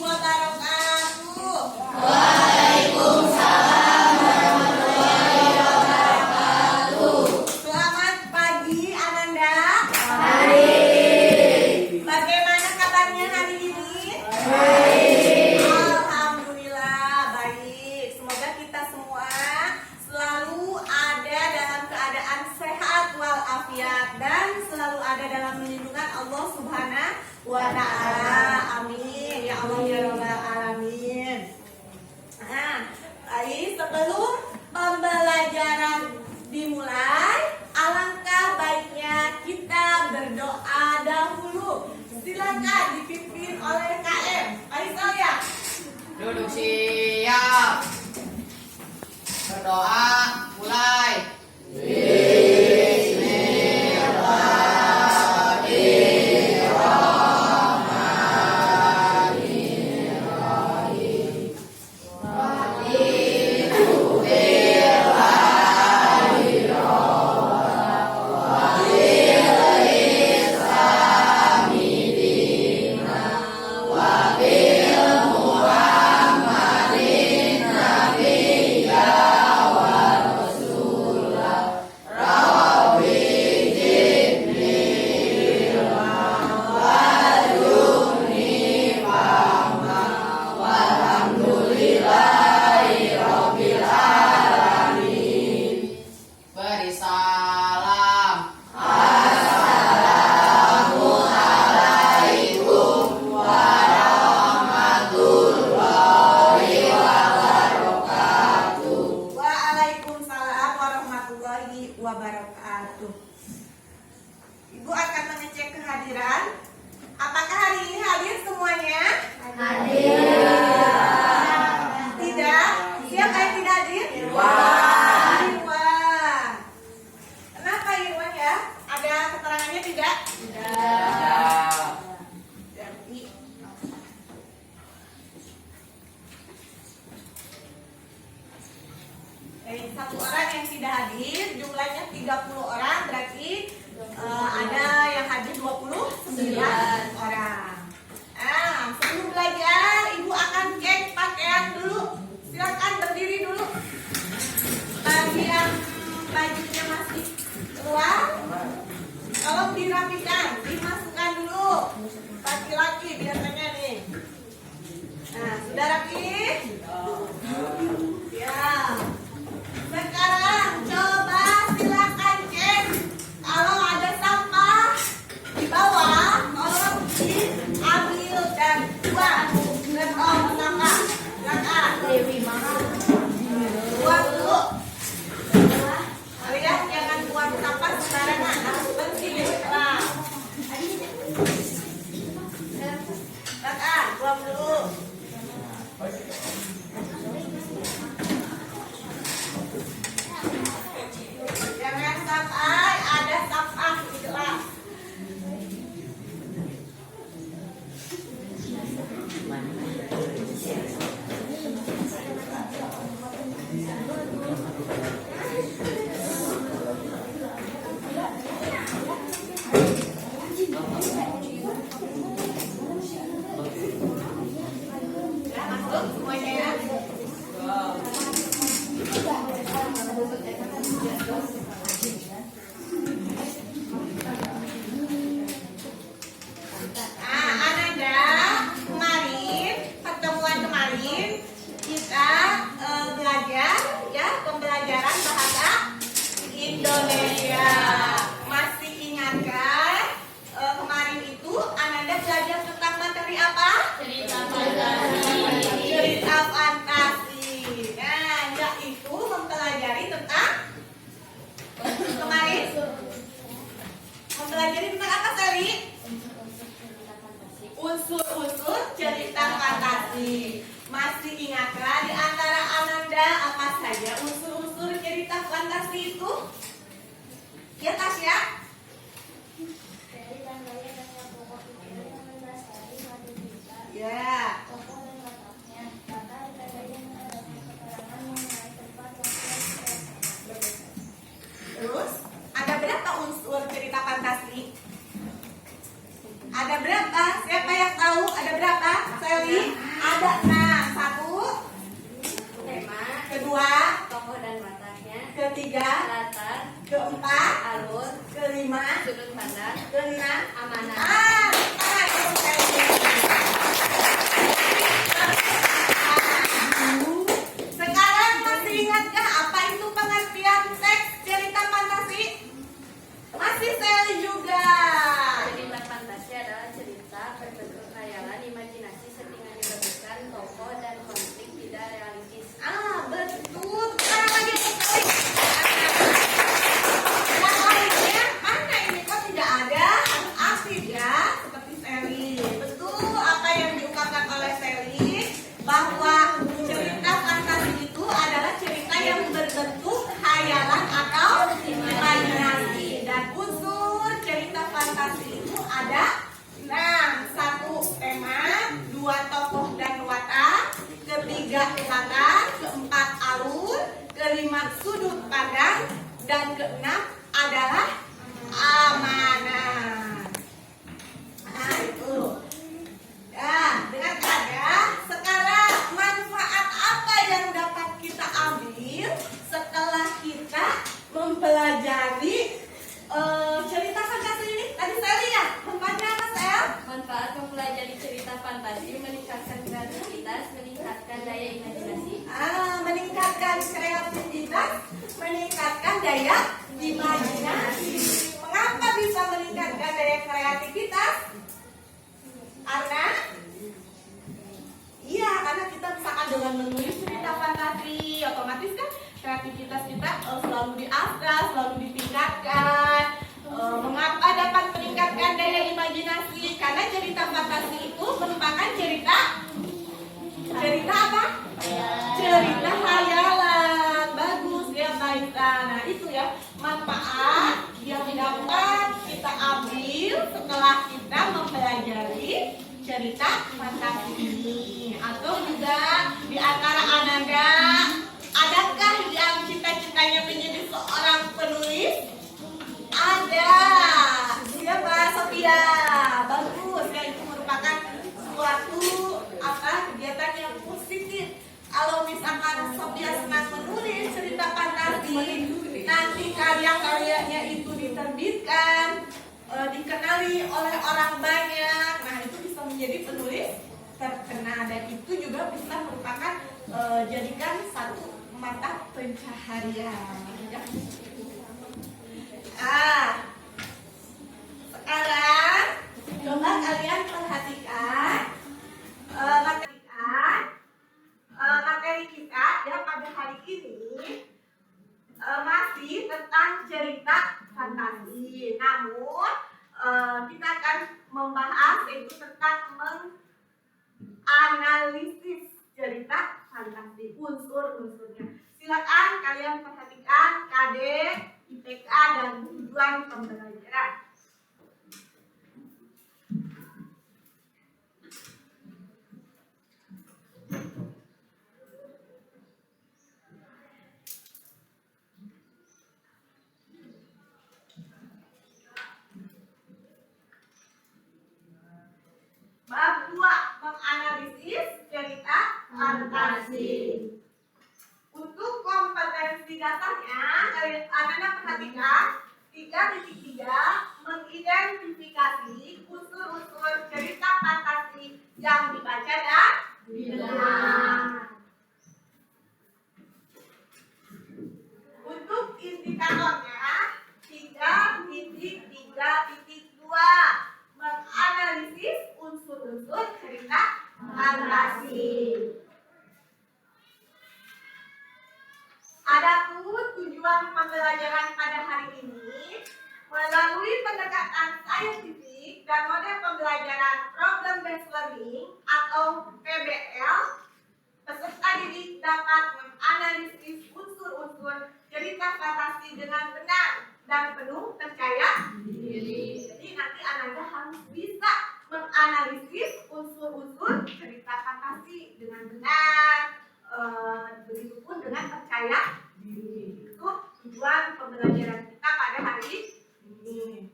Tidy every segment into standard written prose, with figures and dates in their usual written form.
wabarakatuh. Waalaikumsalam warahmatullahi wabarakatuh. Selamat pagi Ananda. Hari. Bagaimana kabarnya hari ini? Baik. Alhamdulillah baik. Semoga kita semua selalu ada dalam keadaan sehat walafiat dan selalu ada dalam lindungan Allah Subhanahu wa Ta'ala. Amin ya Allah ya Rabbal alamin. Nah, baik, sebelum pembelajaran dimulai, alangkah baiknya kita berdoa dahulu. Silakan dipimpin oleh KM. Faisal ya. Duduk siap. Berdoa mulai. Beri salam. Waalaikumsalam warahmatullahi wabarakatuh. Ibu akan mengecek kehadiran. Apakah hari ini hadir semuanya? Hadir. Tidak? Siapa yang tidak hadir? Irwan. Irwan. Kenapa Irwan ya? Ada keterangannya tidak? Tidak. Berarti satu orang yang tidak hadir, jumlahnya 30 orang, berarti ada yang hadir 29 orang. Sebelum belajar, Ibu akan cek pakaian dulu. Silakan berdiri dulu. Bagi yang bajunya masih keluar, tolong dirapikan, dimasukkan dulu. Laki-laki biasanya nih. Nah, sudah rapi? Ya. Sekarang coba silakan cek kalau ada sampah di bawah, tolong diambil dan buang. Buang sampah. Silakan. Buang dulu. Kalian jangan buang sampah sembarangan, harus bersih di sekolah. Silakan, buang dulu. Jangan sampai ada sampah di kelas. Ya, masuk semuanya ya. Ananda, kemarin pertemuan kemarin kita belajar ya pembelajaran bahasa Indonesia. Masih ingatkah kemarin itu Ananda belajar tentang materi apa? Cerita fantasi. Cerita fantasi. Nah, yaitu mempelajari tentang kemarin mempelajari tentang apa Sally? Unsur-unsur cerita fantasi. Masih ingatkah di antara Ananda apa saja unsur-unsur cerita fantasi itu? Ya Tasya? Ya. Terus ada berapa unsur cerita fantasi? Ada berapa? Siapa yang tahu ada berapa? Sally? ada 6. 1, tema, kedua, tokoh dan wataknya, ketiga, latar, keempat, alur, kelima, sudut pandang, keenam, amanah. Sekarang masih ingatkah apa itu pengertian teks cerita fantasi? Masih Sally juga. Cerita fantasi adalah cerita berbentuk khayalan, imajinasi, settingan dilakukan tokoh dan konflik tidak realistis. Betul. Sekarang lagi sekali. Yang lainnya mana ini kok tidak ada? Asik ya, seperti Sally. Betul apa yang diungkapkan oleh Sally bahwa cerita fantasi itu adalah cerita yang berbentuk khayalan atau imajinasi, dan unsur cerita fantasi itu ada 6. 1 tema, 2 tokoh dan watak, ketiga latar, keempat alur, kelima sudut pandang, dan keenam adalah amanah. Nah itu. Nah, dengan ada sekarang manfaat apa yang dapat kita ambil setelah kita mempelajari cerita fantasi ini? Tadi saya lihat manfaatnya apa, Sel? Manfaat mempelajari cerita fantasi meningkatkan kreativitas, meningkatkan daya imajinasi. Meningkatkan kreativitas, meningkatkan daya imajinasi. Mengapa bisa meningkatkan daya kreativitas? Karena kita misalkan dengan menulis cerita fantasi, otomatis kan kreativitas kita selalu diasah, selalu ditingkatkan. Mengapa dapat meningkatkan daya imajinasi? Karena cerita fantasi itu merupakan cerita apa? Cerita khayalan. Bagus ya, Baita. Nah itu ya manfaat yang dapat kita ambil setelah kita mempelajari cerita fantasi ini. Atau juga di antara Ananda, adakah yang cita-citanya menjadi seorang penulis? Ada. Siapa? Sophia. Bagus ya, itu merupakan suatu kegiatan yang positif. Kalau misalkan Sophia senang menulis cerita fantasi, nanti karya-karyanya itu diterbitkan, dikenali oleh orang banyak. Nah itu bisa menjadi penulis terkenal, dan itu juga bisa merupakan jadikan satu mata pencaharian. Sekarang coba kalian perhatikan materi kita ya pada hari ini masih tentang cerita fantasi. Namun kita akan membahas yaitu tentang menganalisis cerita fantasi, unsur-unsurnya. Silakan kalian perhatikan KD, IPK, dan tujuan pembelajaran. Bab 2, menganalisis cerita fantasi. Untuk kompetensi dasarnya, Anda perhatikan 3.3, mengidentifikasi unsur-unsur cerita fantasi yang dibaca dan didengar. Untuk indikatornya 3.3.2, menganalisis unsur-unsur cerita fantasi. Adapun tujuan pembelajaran pada hari ini melalui pendekatan saintifik dan model pembelajaran problem based learning atau PBL, peserta didik dapat menganalisis unsur-unsur cerita fantasi dengan benar dan penuh percaya diri. Jadi nanti Anda harus bisa menganalisis unsur-unsur cerita fantasi dengan benar, begitupun dengan percaya diri. Itu tujuan pembelajaran kita pada hari ini.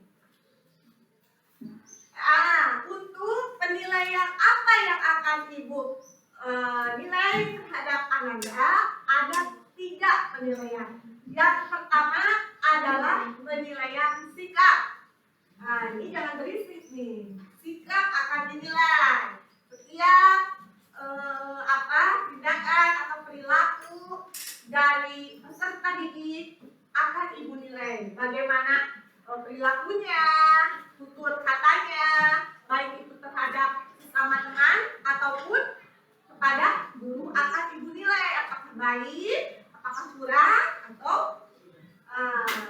Untuk penilaian apa yang akan Ibu nilai terhadap Ananda ada 3 penilaian. Yang pertama adalah penilaian sikap. Nah, ini jangan berisik nih. Sikap akan dinilai. Setiap tindakan atau perilaku dari peserta didik akan ibu nilai. Bagaimana perilakunya, tutur katanya, baik itu terhadap sesama teman ataupun kepada guru akan ibu nilai. Apakah baik, apakah curang atau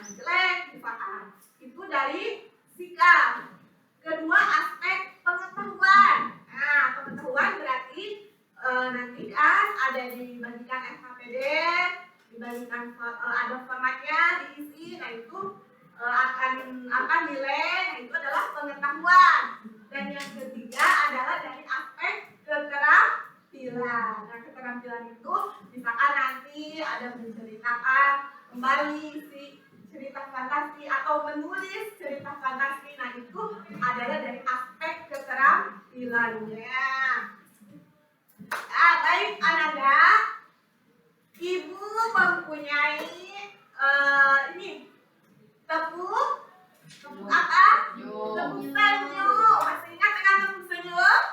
jelek misalkan. Itu dari sikap. Kedua, aspek pengetahuan. Nah, pengetahuan berarti nanti kan ada dibagikan SHPD, dibagikan ada formatnya diisi. Nah itu akan nilai. Nah itu adalah pengetahuan. Dan yang ketiga adalah dari aspek keterampilan. Nah keterampilan itu misalkan nanti ada menceritakan kembali si cerita fantasi atau menulis cerita fantasi. Nah itu adalah dari aspek keterampilannya. Nah, baik Ananda, Ibu mempunyai ini tepuk apa? Tepuk senyum. Masih ingat dengan tepuk senyum?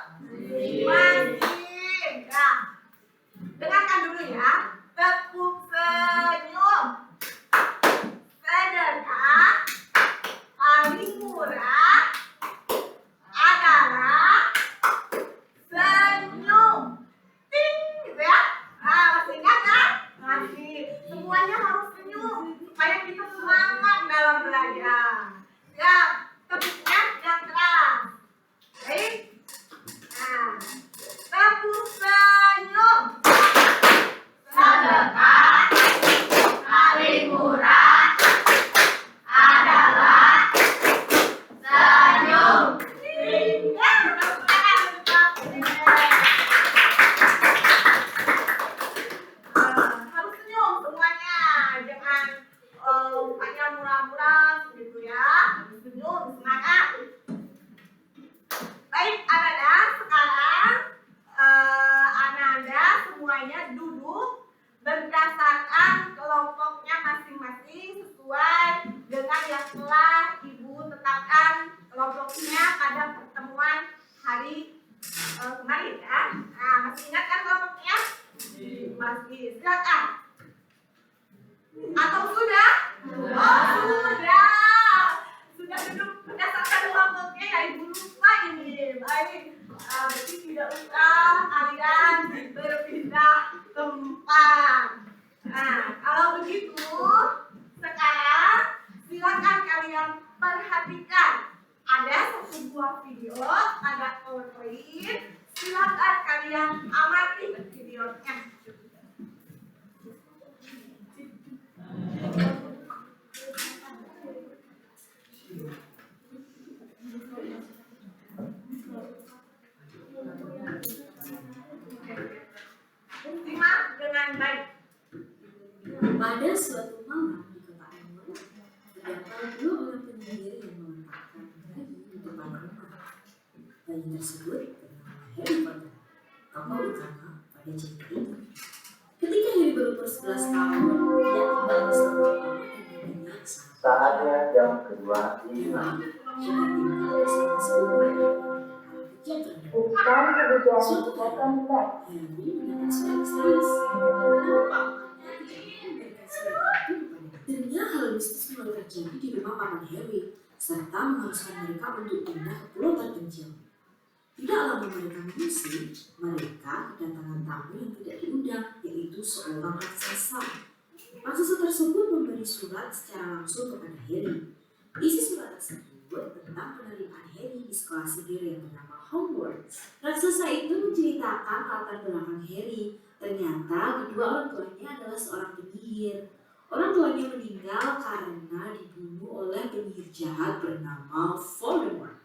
Masih. Nah, dengarkan dulu ya. Tepuk senyum. Sedekah paling murah adalah senyum. Ting, gitu ya. Nah, masih ingat kan? Masih. Semuanya harus senyum supaya kita semangat dalam belajar. Ya, tepuknya yang keras. Baik. Nah, tepuk senyum. Sedekah paling murah adalah senyum. Ya, harus senyum semuanya, jangan mukanya murah-murah gitu ya. Harus senyum, semangat. Baik Ananda, sekarang Ananda semuanya duduk berdasarkan kelompoknya masing-masing sesuai dengan yang telah Ibu tetapkan kelompoknya pada pertemuan hari kemarin ya. Nah, masih ingat kan kelompoknya? Masih. Silakan. Atau sudah? Oh, sudah. Sudah duduk berdasarkan kelompoknya ya Ibu lupa ini. Baik. Berarti tidak usah kalian berpindah tempat. Nah, kalau begitu sekarang silakan kalian perhatikan. Ada satu buah video, ada PowerPoint. Silakan kalian amati videonya. Simak dengan baik. Pada suatu malam di kota Emon, terdapat 2 orang penyihir yang meletakkan bayi di depan rumah. Bayi tersebut bernama Harry Potter, tokoh utama pada cerita ini. Ketika Harry berumur 11 tahun, dia tinggal bersama mama dan neneknya saat Saatnya jam kedua Harry lima. juga tinggal bersama sepupunya yang terdekat. Bukan kebutuhan Suatu bukan berat. Harry mendengar suara misterius. Lalu pamannya tidak memberikan suara itu kepadanya. Akhirnya hal mistis mulai terjadi di rumah paman Harry, serta mengharuskan mereka untuk pindah ke pulau terpencil. Tidak lama mereka mengungsi, mereka kedatangan tamu yang tidak diundang, yaitu seorang raksasa. Raksasa tersebut memberi surat secara langsung kepada Harry. Isi surat tersebut tentang penerimaan Harry di sekolah sihir yang bernama Hogwarts. Raksasa itu menceritakan latar belakang Harry. Ternyata kedua orang tuanya adalah seorang penyihir. Orang tuanya meninggal karena dibunuh oleh penyihir jahat bernama Voldemort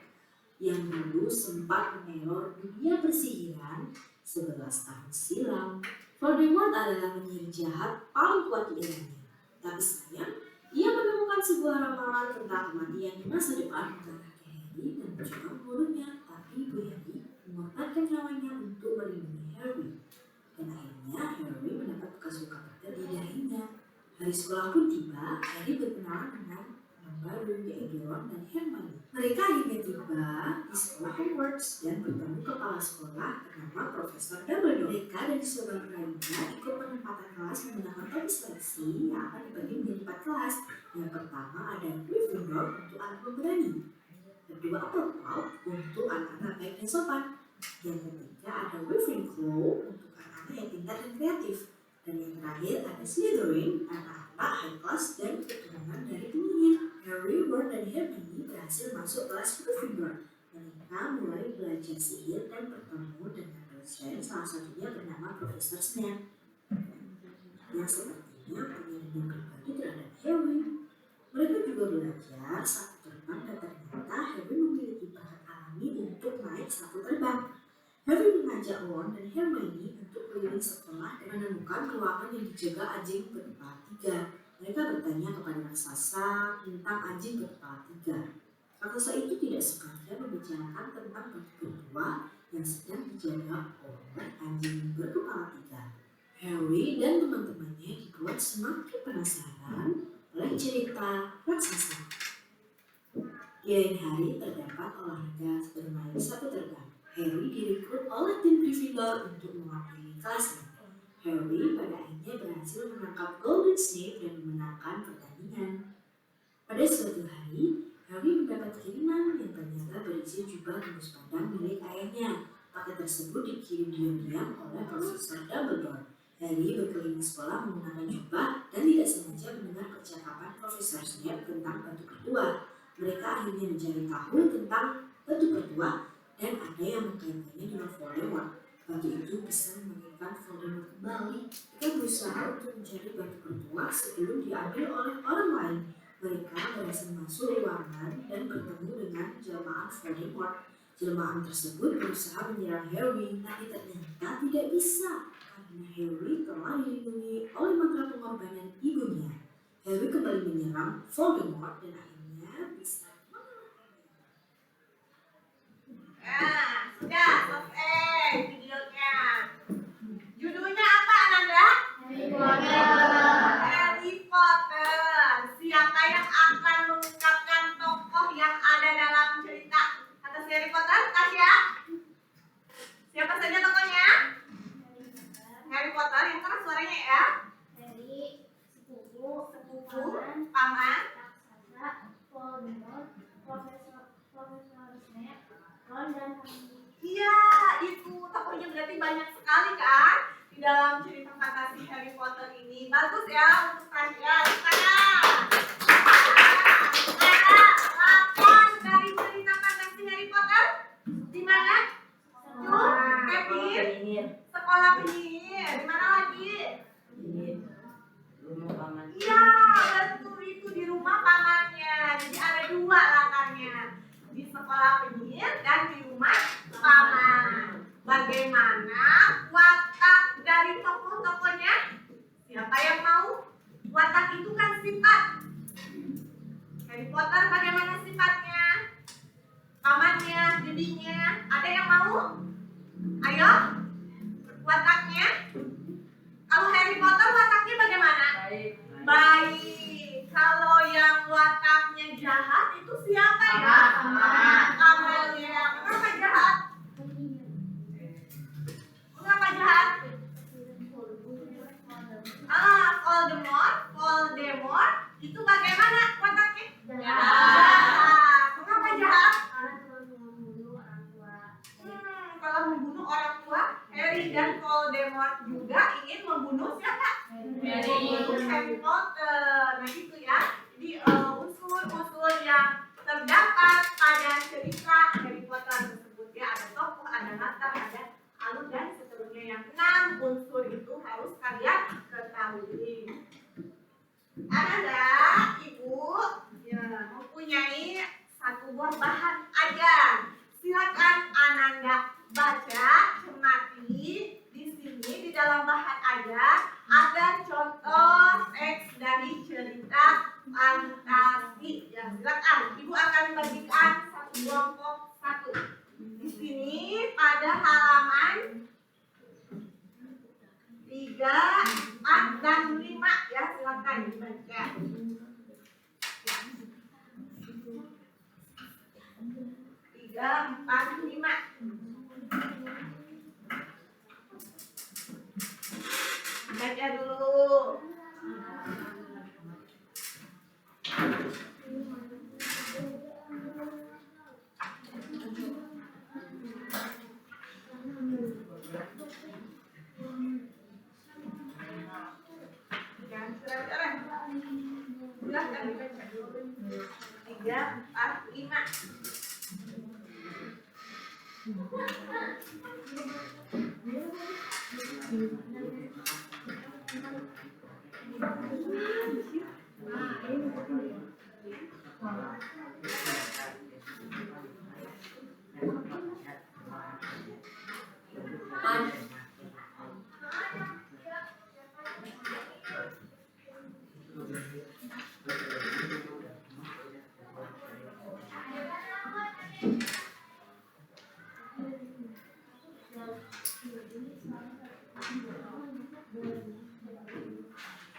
yang dulu sempat meneror dunia persihiran 11 tahun silam. Voldemort adalah penyihir jahat paling kuat di eranya. Tapi sayang, ia menemukan sebuah ramalan tentang kematian di masa depan mengarah ke Harry dan mencoba membunuhnya. Tapi Bu Harry mengorbankan nyawanya untuk melindungi Harry. Hari sekolah pun tiba, Harry berkenalan dengan teman baru yaitu Ron dan Hermione. Mereka akhirnya tiba di sekolah Hogwarts dan bertemu kepala sekolah bernama Profesor Dumbledore. Mereka dan saudara lainnya ikut penempatan kelas menggunakan topi seleksi yang akan dibagi menjadi 4 kelas. Yang pertama ada Gryffindor untuk anak pemberani, kedua Hufflepuff untuk anak-anak baik dan sopan, yang ketiga ada Ravenclaw untuk anak-anak yang pintar dan kreatif, dan yang terakhir ada Slytherin, anak-anak high class dan keturunan dari penyihir. Harry, Ron, dan Hermione berhasil masuk kelas Gryffindor. Mereka mulai belajar sihir dan bertemu dengan dosen, salah satunya bernama Profesor Snape, yang sepertinya punya dendam pribadi terhadap Harry. Mereka juga belajar sapu terbang dan ternyata Harry memiliki bakat alami untuk naik sapu terbang. Harry mengajak Ron dan Hermione untuk keliling sekolah dan menemukan ruangan yang dijaga anjing berkepala 3. Mereka bertanya kepada raksasa tentang anjing berkepala 3. Raksasa itu tidak sengaja membicarakan tentang batu berdua yang sedang dijaga oleh anjing berkepala 3. Harry dan teman-temannya dibuat semakin penasaran oleh cerita raksasa. Di lain hari terdapat olahraga bermain sapu terbang. Harry direkrut oleh tim Gryffindor untuk mewakili kelasnya. Harry pada akhirnya berhasil menangkap Golden Snape dan memenangkan pertandingan. Pada suatu hari, Harry mendapat kiriman yang ternyata berisi jubah tembus pandang milik ayahnya. Paket tersebut dikirim diam-diam oleh Profesor Dumbledore. Harry berkeliling sekolah menggunakan jubah dan tidak sengaja mendengar percakapan Profesor Snape tentang batu berdua. Mereka akhirnya mencari tahu tentang batu berdua dan ada yang mengkaitkannya dengan Voldemort. Batu itu bisa membangkitkan Voldemort kembali. Mereka berusaha untuk mencari batu berdua sebelum diambil oleh orang lain. Mereka berhasil masuk ruangan dan bertemu dengan jelmaan Voldemort. Jelmaan tersebut berusaha menyerang Harry, tapi ternyata tidak bisa karena Harry telah dilindungi oleh mantra pengorbanan ibunya. Harry kembali menyerang Voldemort dan akhirnya bisa mengalahkannya. Sudah selesai videonya. Judulnya apa, Ananda? Harry Potter. Siapa yang akan mengungkapkan tokoh yang ada dalam cerita atas Harry Potter? Tasya? Siapa saja tokohnya? Harry Potter, yang keras suaranya ya. Harry, sepupu, Paman, raksasa, Voldemort, Profesor Snape, Ron dan Hermione. iya itu tokohnya berarti banyak sekali kan di dalam cerita fantasi Harry Potter ini. Bagus ya untuk Tasya. Ada 8 dari cerita fantasi Harry Potter. Di mana? Kevin. Sekolah penyihir. Di mana lagi? Iya, betul itu di rumah pamannya. Jadi ada 2 latarnya. Di sekolah penyihir dan di rumah paman. Bagaimana watak dari tokoh-tokohnya? Siapa yang mau? Watak itu kan sifat. Harry Potter bagaimana sifatnya? Pamannya, bibinya, ada yang mau? Ayo, wataknya. Kalau Harry Potter wataknya bagaimana? Baik. Kalau yang wataknya jahat itu siapa ya? Amalia. Kenapa jahat? Kenapa jahat? Voldemort itu bagaimana wataknya? Jahat. Kenapa jahat? Kalau membunuh orang tua, Harry dan Voldemort juga ingin membunuh siapa? Harry Potter. Nah itu ya. Jadi unsur-unsur yang terdapat pada cerita Harry Potter tersebut ya, ada tokoh, ada latar, ada alur dan seterusnya. Yang 6 unsur itu harus kalian ketahui. Ada nggak ibu mempunyai satu buah bahan ajar? Silakan Ananda baca, cermati. Di sini di dalam bahan ajar ada contoh teks dari cerita fantasi. Ya, silakan. Ibu akan bagikan satu kelompok 1. Di sini pada halaman 3, 4, dan 5 ya, silakan Jangan cerewet. Silahkan dibaca. 3, 4, 5.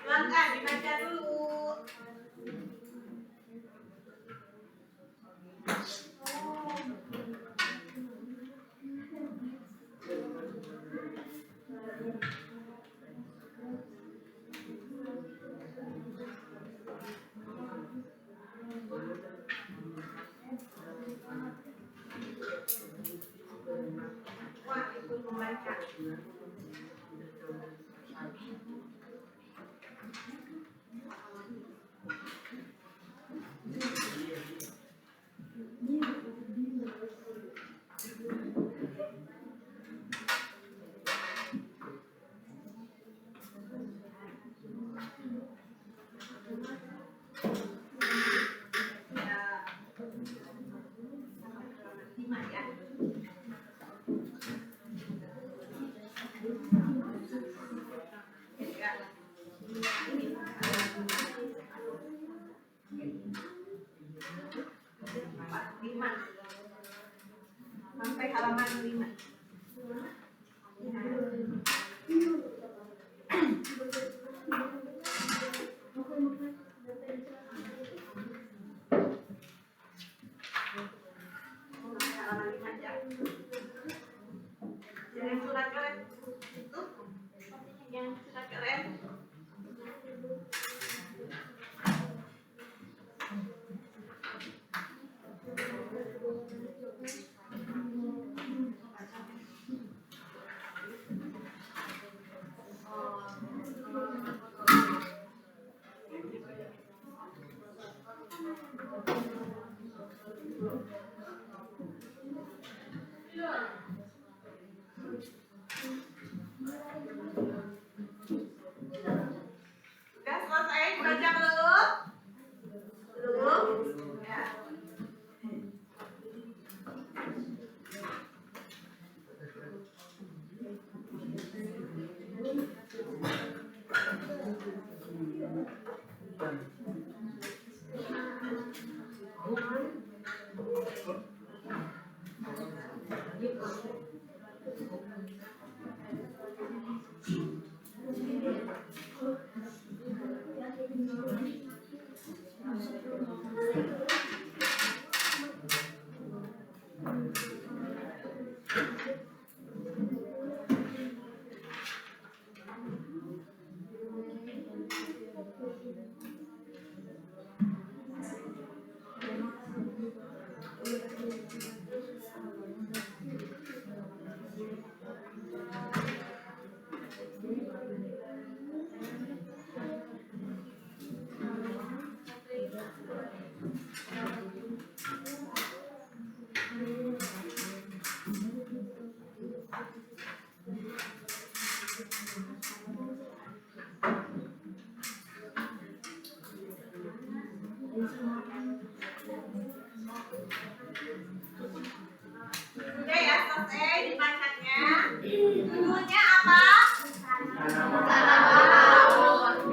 Silahkan dibaca dulu. Wah, ikut membaca. Ya. Lima ya. Lima sampai halaman 5. Halaman 5 aja. Jangan surat keren. Itu yang surat keren. Sudah selesai dibaca belum? Belum? Ya. Sudah ya selesai dibacanya. Judulnya apa?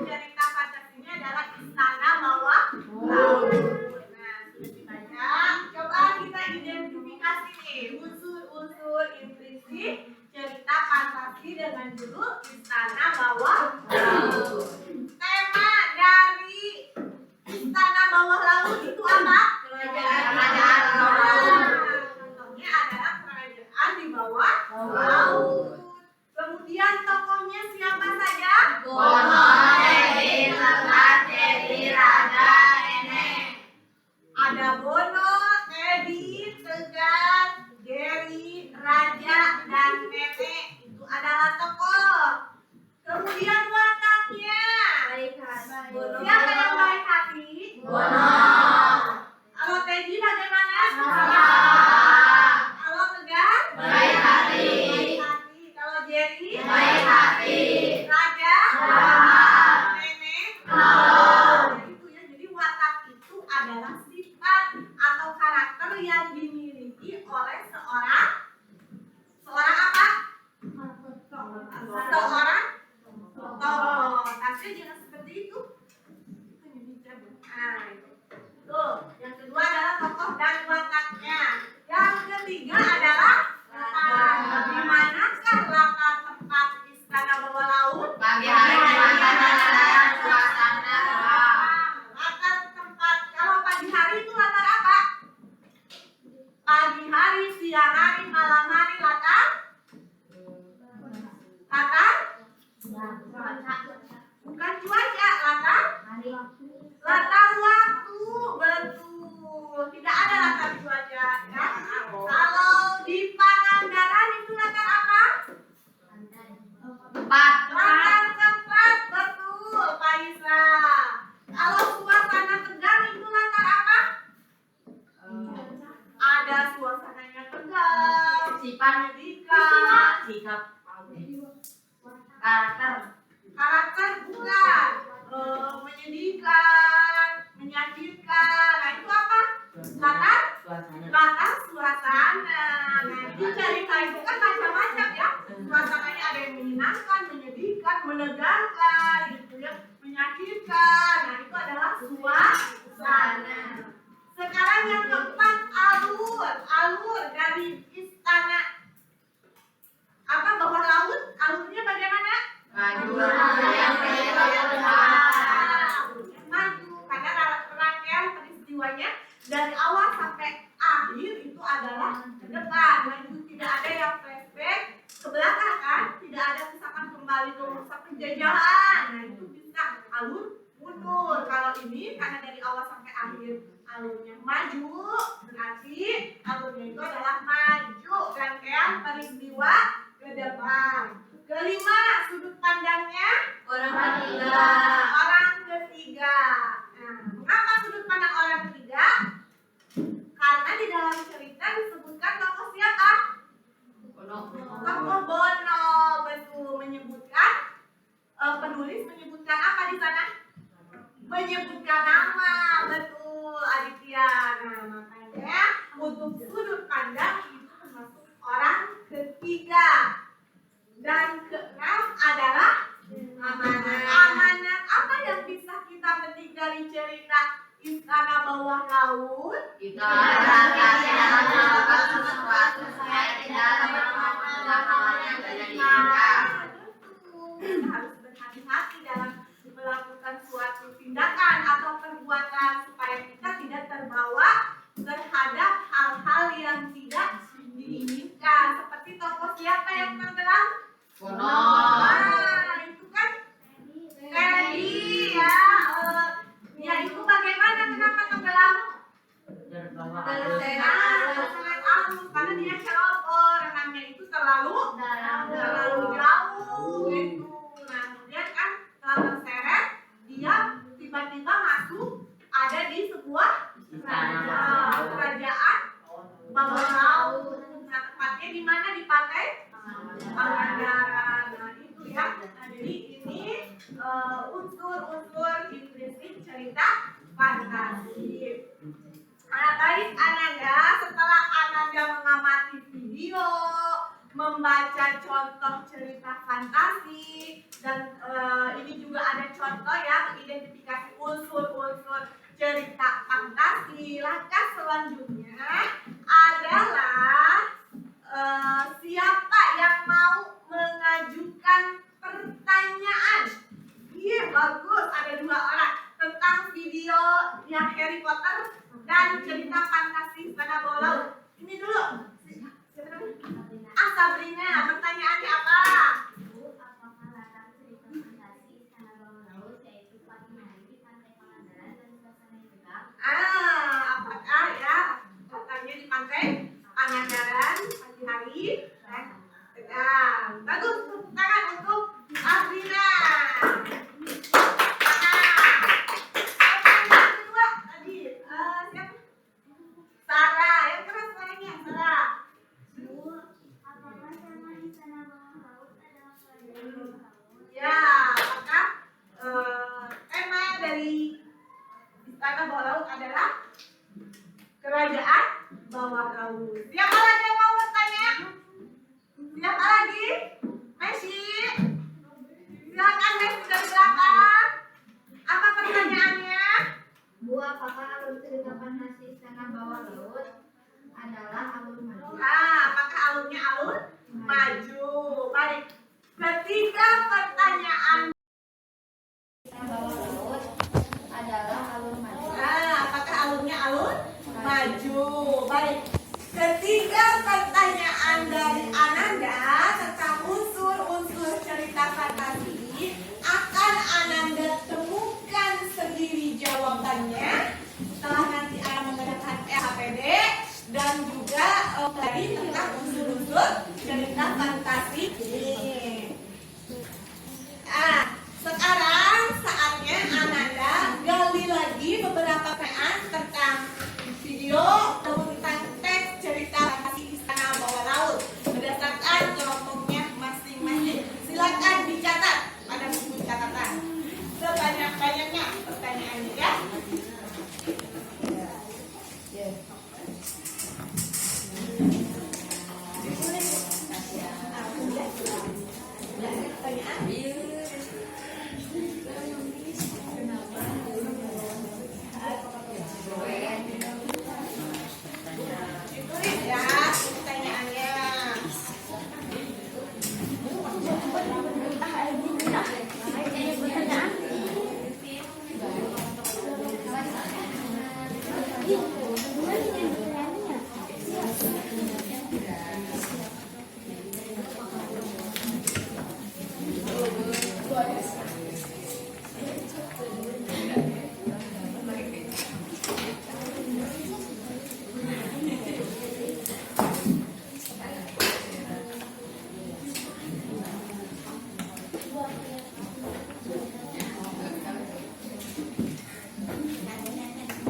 Cerita fantasinya adalah Istana Bawah Laut. Nah, sudah dibaca. Coba kita identifikasi nih unsur-unsur implisit cerita fantasi dengan judul Istana Bawah Laut. Tema dari Istana Bawah Laut itu apa? Kerajaan bawah laut. Contohnya adalah kerajaan di bawah laut. Kemudian tokohnya siapa saja? baik hati, raja, ramah, nenek, menolong. Nah, itu ya. Jadi watak itu adalah sifat atau karakter yang dimiliki oleh seorang apa? Seorang tokoh. Tapi jangan seperti itu. Itu yang dicabut. Nah, itu. Tuh, yang kedua adalah tokoh dan wataknya. Yang ketiga adalah latar. Di manakah latar tempat istana bawah laut? Pagi hari suasana gelap. Latar tempat, kalau pagi hari itu latar apa? Pagi hari, siang hari, malam hari, latar? Bukan cuaca, latar waktu, betul. Tidak ada latar cuaca, ya. Kalau di Pangandaran itu latar apa? Latar tempat, betul, Paisa. Kalau suasana tegang itu latar apa? Ada suasananya tegang, pendidikan, karakter bukan, menyedihkan, menyakitkan. Nah itu apa? Latar suasana. Nah itu cerita itu kan macam-macam ya. Suasananya ada yang menyenangkan, menyedihkan, menegangkan, gitu ya, menyakitkan. Nah itu adalah suasana. Sekarang yang keempat, alur dari istana apa bawah laut, alurnya bagaimana? Maju Maju, karena rangkaian peristiwanya dari awal sampai akhir itu adalah ke depan, maju, tidak ada yang flashback ke belakang kan, tidak ada misalkan kembali ke masa penjajahan. Nah itu bisa alur mundur. Kalau ini karena dari awal sampai akhir alurnya maju, berarti alurnya itu adalah maju, rangkaian peristiwa ke depan. Kelima, sudut pandangnya Orang ketiga. orang ketiga. Nah, mengapa sudut pandang orang ketiga? Karena di dalam cerita disebutkan tokoh siapa? Tokoh Bono, betul, menyebutkan penulis menyebutkan apa di sana? Menyebutkan nama, betul, Aditya. Nah, makanya untuk sudut pandang itu termasuk orang ketiga. Dan keenam adalah amanat. Apa yang bisa kita petik dari cerita Istana Bawah Laut? Kita dalam melakukan sesuatu supaya tidak melakukan hal yang terjadi kita. Kita harus berhati-hati dalam melakukan suatu tindakan atau perbuatan supaya kita tidak terbawa terhadap hal-hal yang tidak diinginkan. Seperti tokoh siapa yang tenggelam? Bono. Nah, itu kan Randy ya. Ya itu bagaimana kenapa tenggelam? Terseret arus karena dia ceroboh, renangnya itu terlalu jauh gitu. Nah kemudian kan setelah terseret dia tiba-tiba masuk ada di sebuah kerajaan bawah laut. Nah tepatnya di mana? Di pantai Pangandaran. Nah itu ya. Nah, jadi ini unsur-unsur implisit cerita fantasi. Nah, baik Ananda, setelah Ananda mengamati video, membaca contoh cerita fantasi, dan ini juga ada contoh ya mengidentifikasi unsur-unsur cerita fantasi. Langkah selanjutnya adalah siapa yang mau mengajukan pertanyaan? Iya bagus, ada 2 orang tentang video yang Harry Potter dan cerita fantasi Istana Bawah Laut. Ini dulu. Siapa namanya? Sabrina, pertanyaannya apa? Apakah latar cerita fantasi Istana Bawah Laut yaitu pagi hari di pantai Pangandaran dan suasana gelap? Apakah ya katanya di pantai Pangandaran pagi hari dan tegang. Bagus, tepuk tangan untuk Sabrina. Pertanyaan kedua tadi siapa? Sarah, yang keras suaranya Sarah. Apakah tema Istana Bawah Laut adalah Ketiga pertanyaan. Bawah laut adalah alur maju. Nah, apakah alurnya alur maju? Baik. Ketiga pertanyaan dari Ananda tentang unsur-unsur cerita fantasi akan Ananda temukan sendiri jawabannya setelah nanti Anda menggunakan LHPD dan juga tadi tentang unsur-unsur cerita fantasi ini. Sekarang saatnya Ananda gali lagi beberapa pertanyaan tentang video tentang teks cerita fantasi Istana Bawah Laut berdasarkan kelompoknya masing-masing. Silakan dicatat pada buku catatan sebanyak-banyaknya pertanyaannya ya. Ditulis ya pertanyaannya.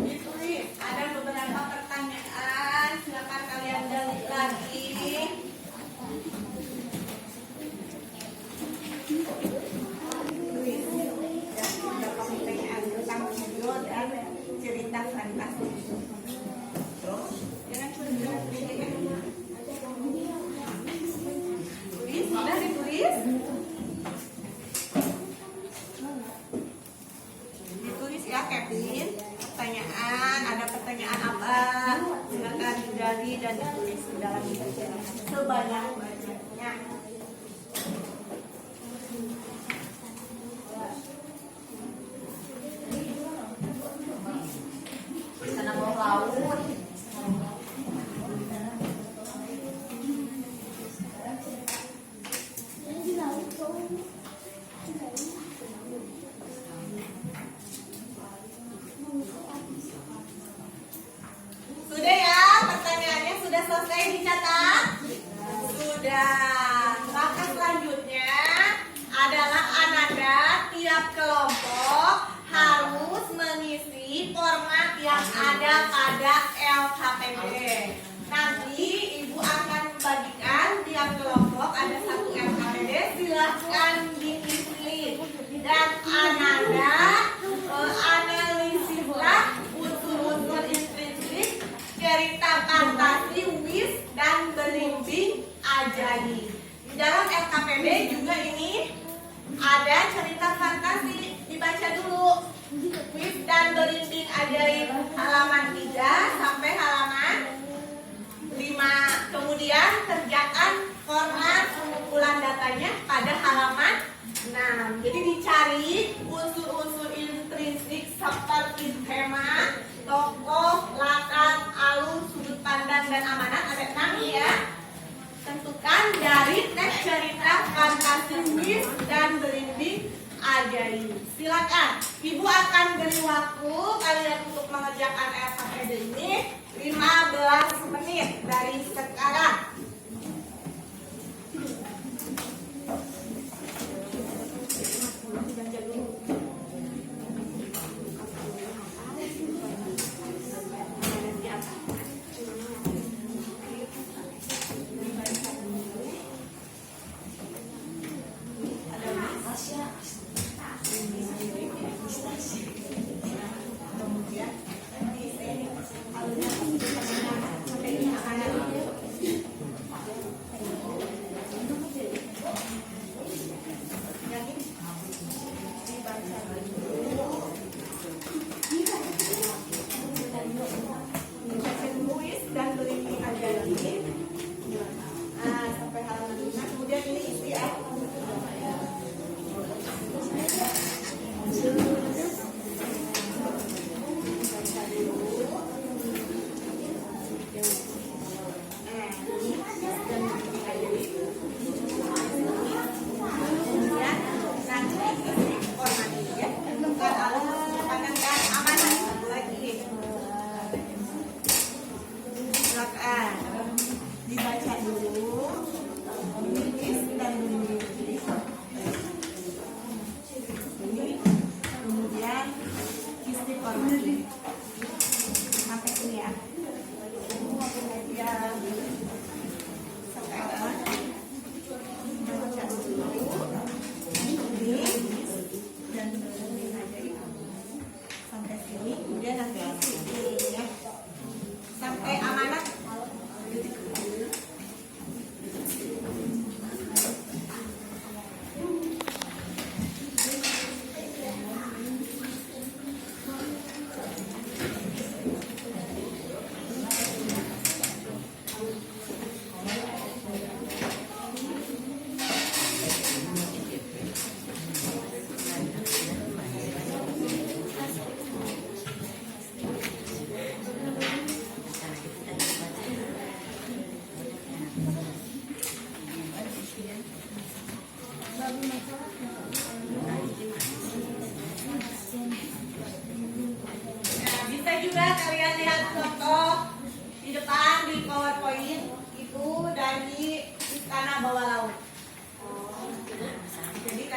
Ditulis ada beberapa pertanyaan, silakan kalian gali lagi. Beberapa pertanyaan tentang video dan cerita fantasi. Jangan tulis, sudah ditulis. Ditulis ya Kevin. Pertanyaan, ada pertanyaan apa? Silakan digali dan ditulis di dalam sebanyak-banyaknya. Istana Bawah Laut. Sudah ya, pertanyaannya sudah selesai dicatat? Sudah. Maka selanjutnya adalah Ananda tiap kelompok harus mengisi format yang ada pada LKPD. Nanti Ibu akan membagikan tiap kelompok ada satu LKPD, silahkan diisi. Dan Ananda analisislah unsur-unsur intrinsik cerita fantasi wis dan belimbing ajaib. Di dalam LKPD juga ini ada cerita fantasi, dibaca dulu. Wis dan belimbing ajaib halaman 3 sampai halaman 5. Kemudian kerjakan format pengumpulan datanya pada halaman 6. Jadi dicari unsur-unsur intrinsik seperti tema, tokoh, latar, alur, sudut pandang, dan amanat. Ada 6 ya. Tentukan dari teks cerita fantasi wis dan belimbing ajaib. Silakan, Ibu akan beri waktu kalian untuk mengerjakan LKPD ini 15 menit dari sekarang. Kemudian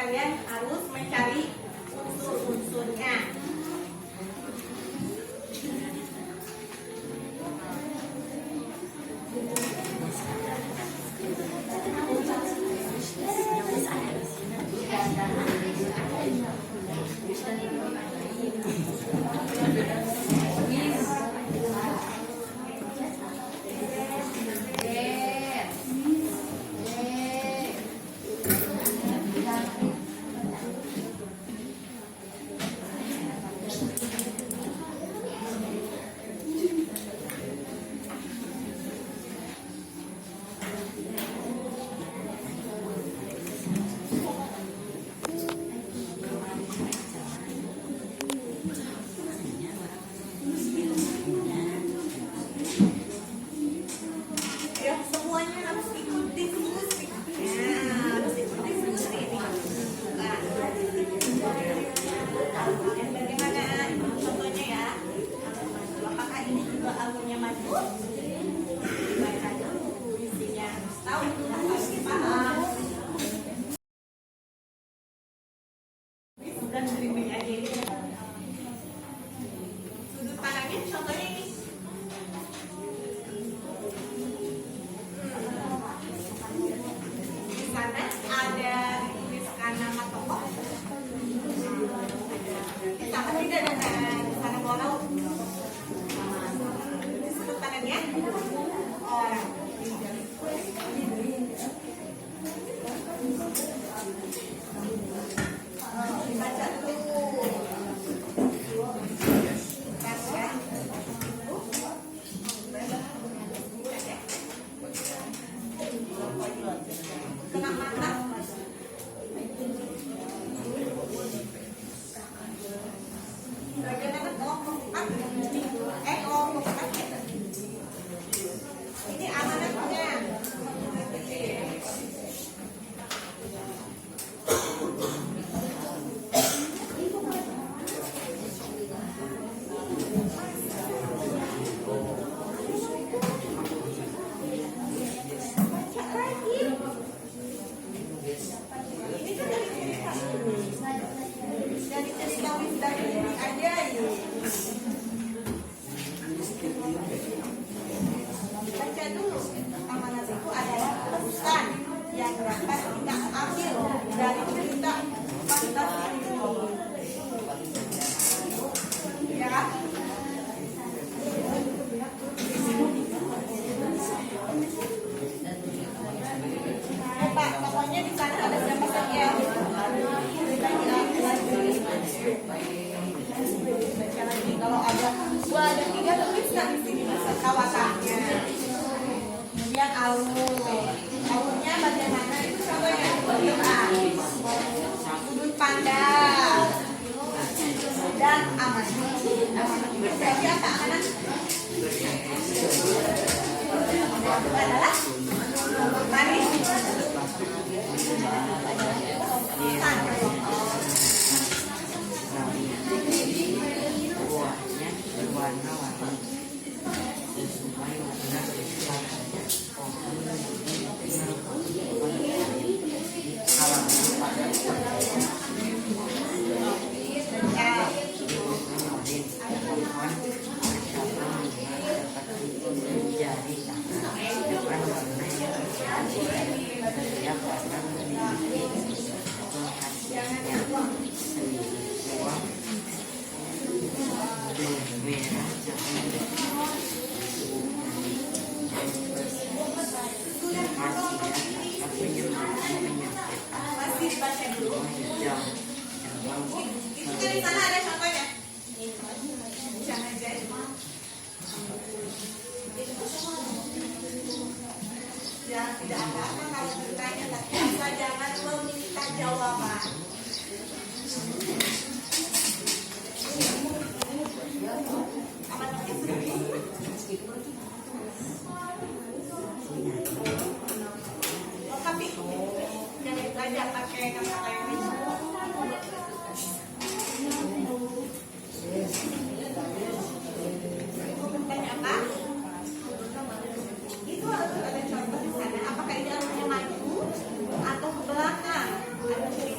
kalian harus mencari unsur-unsurnya. Ya, semuanya harus ikuti musiknya, harus ikuti musik ini. Nah, yang bagaimana contohnya ya? Apakah ini juga albumnya maju? Baca dulu isinya, tahu pasti paham. Bukan streaming aja ini. Sudut pandangnya contohnya ini. Di sana ada dituliskan nama tokoh. Sama tidak dengan di sana bawah laut. Ini sudut pandangnya orang. Baca dulu. Baca. Kena mata. Bagaimana ini amanatnya. Baca lagi. Ini kan dari cerita Wisda ini aja ya. Baca dulu. Amanat itu adalah pesan yang dapat kita ambil dari cerita fantasi ini. Ya. Pak, pokoknya di sana ada siapa saja. Baca lagi. Kalau ada 2 ada 3 tuliskan di sini beserta wataknya. Kemudian alurnya bagaimana itu contohnya sudut pandang dan amanat. Berarti apa amanat? Adalah mari berwarna-warni sesuai warna masih dibaca dulu. Itu kan di sana ada contohnya. Jangan jadi. Ya tidak apa-apa kalau bertanya, tapi asal jangan meminta jawaban. Amanatnya sudah tapi jangan belajar pakai kata-kata yang ini. Bertanya apa? Itu harus ada contoh di sana. Apakah ini arahnya maju atau ke belakang? Ada cerita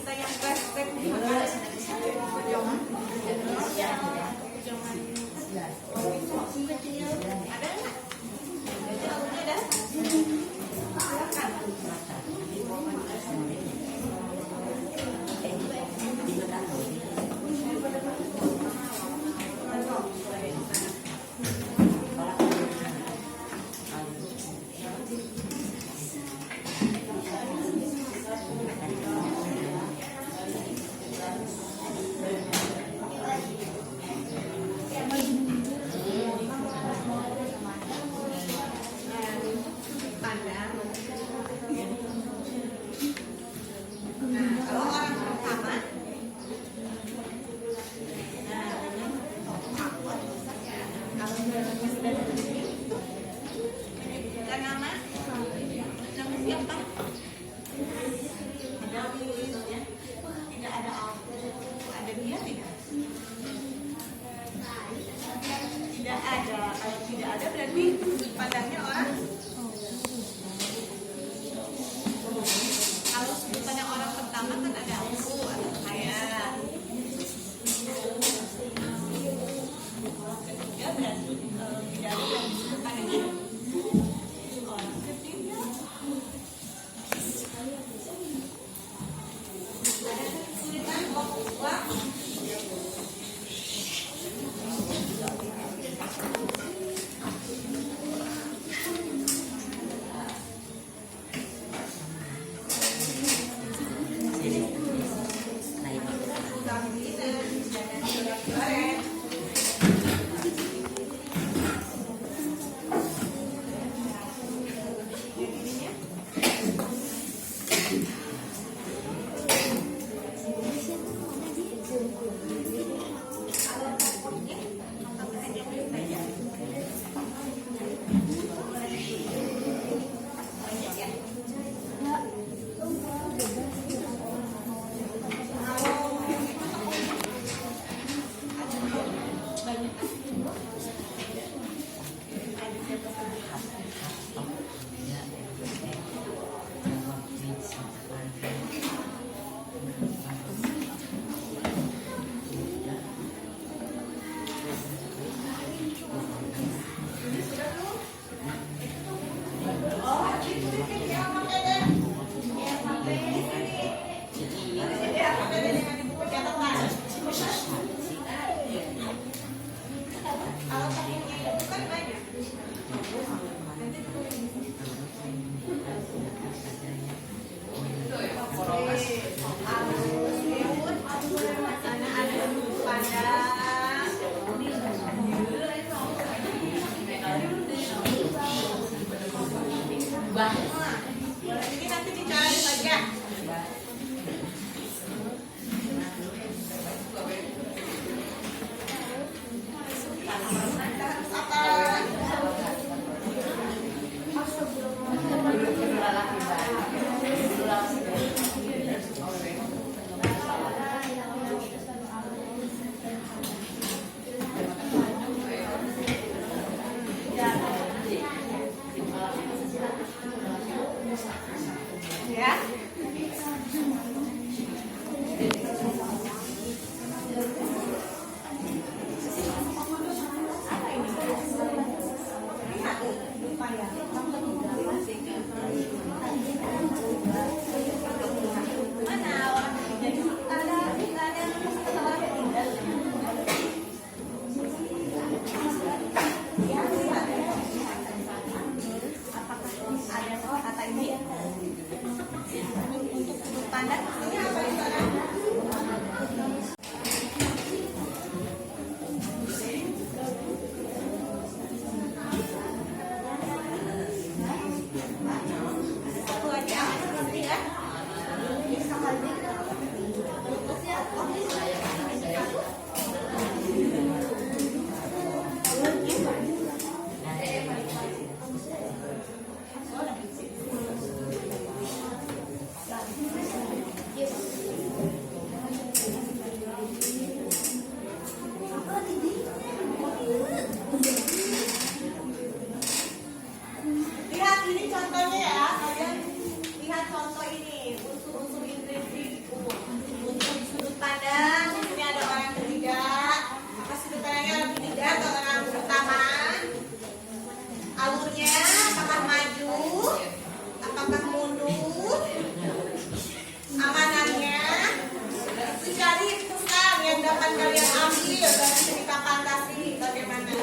dari cerita fantasi bagaimana?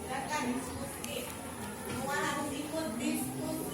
Silakan diskusi. Semua harus ikut diskusi.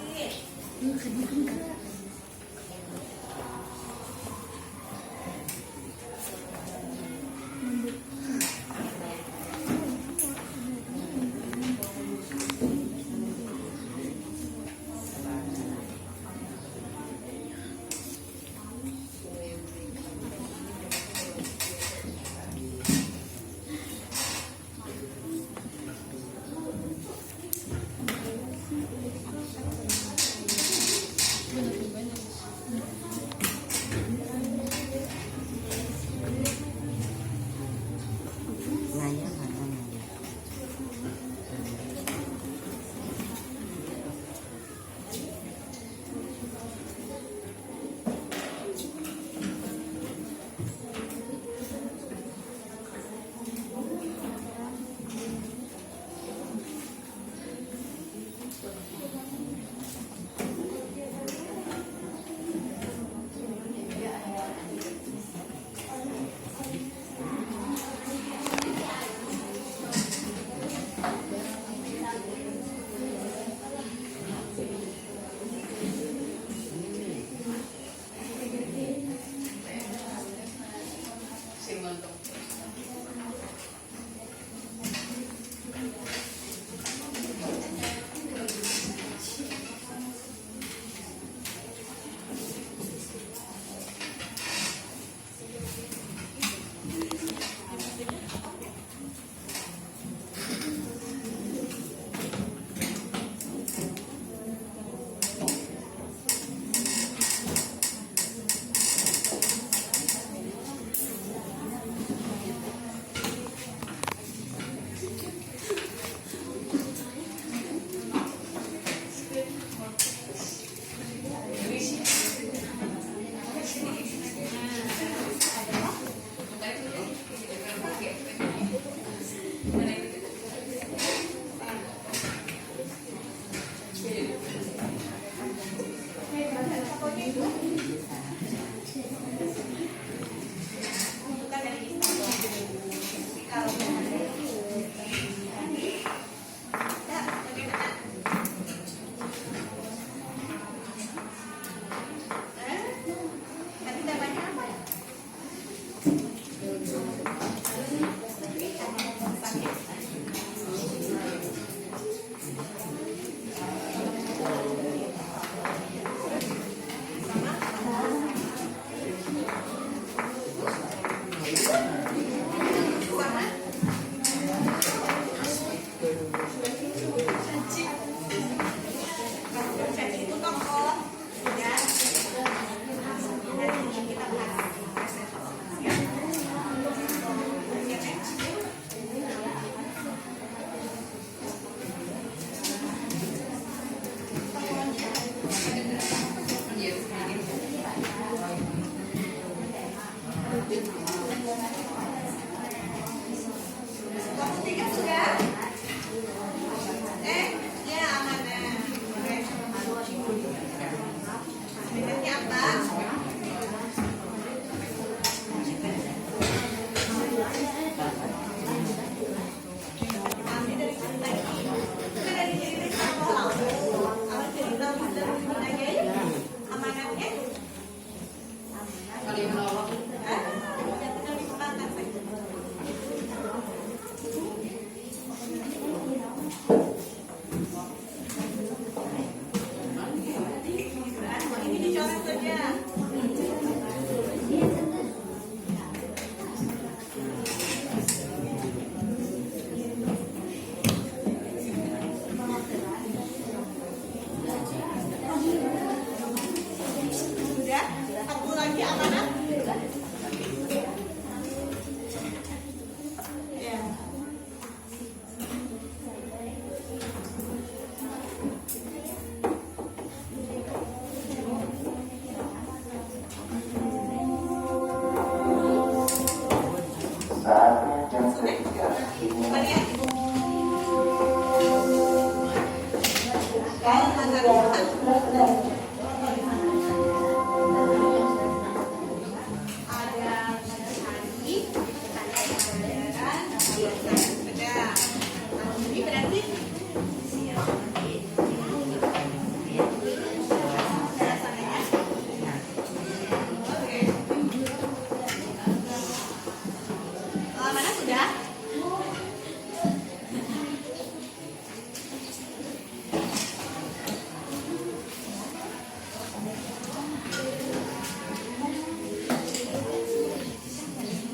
Ini berarti mana sudah?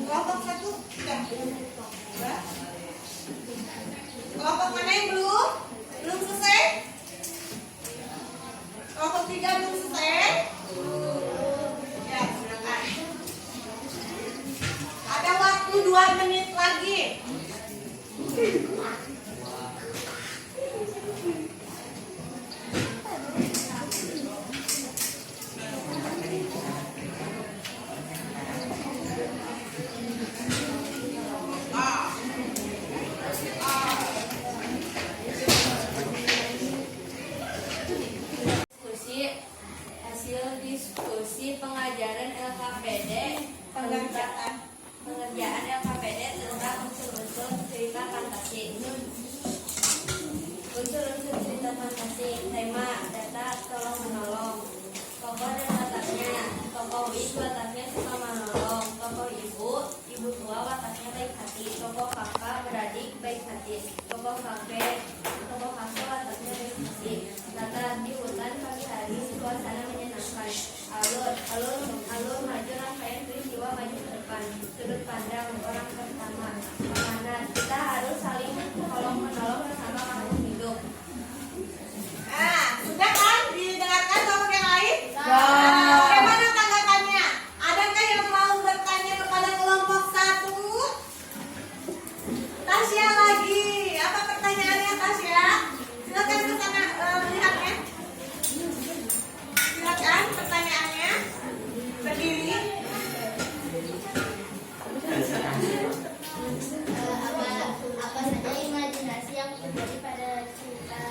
Kelompok satu sudah. Dua. Kelompok mana yang belum? Belum selesai? Kelompok 3 belum selesai? Ya, silakan. Ada waktu 2 menit lagi. Hasil diskusi pengajaran LKPD Pengerjaan. pengerjaan LKPD tentang unsur-unsur cerita fantasi. Unsur-unsur cerita fantasi. Tema, data, tolong menolong. Tokoh dan wataknya. Tokoh wis wataknya suka menolong. Tokoh ibu tua wataknya baik hati. Tokoh kakak beradik baik hati. Tokoh kakek wataknya baik hati. Latar di hutan pagi hari, suasana menyenangkan. Alur maju rangkaian peristiwa maju ke depan. Sudut pandang orang pertama. Makanan, kita harus saling tolong menolong bersama makhluk hidup. Nah, sudah kan didengarkan kelompok yang lain? Ya. Bagaimana tanggapannya? Adakah yang mau bertanya kepada kelompok 1? Tasya lagi. Apa pertanyaannya, Tasya? Silakan ke sana melihatnya. Silakan pertanyaannya. Berdiri. Apa saja imajinasi yang terjadi pada cerita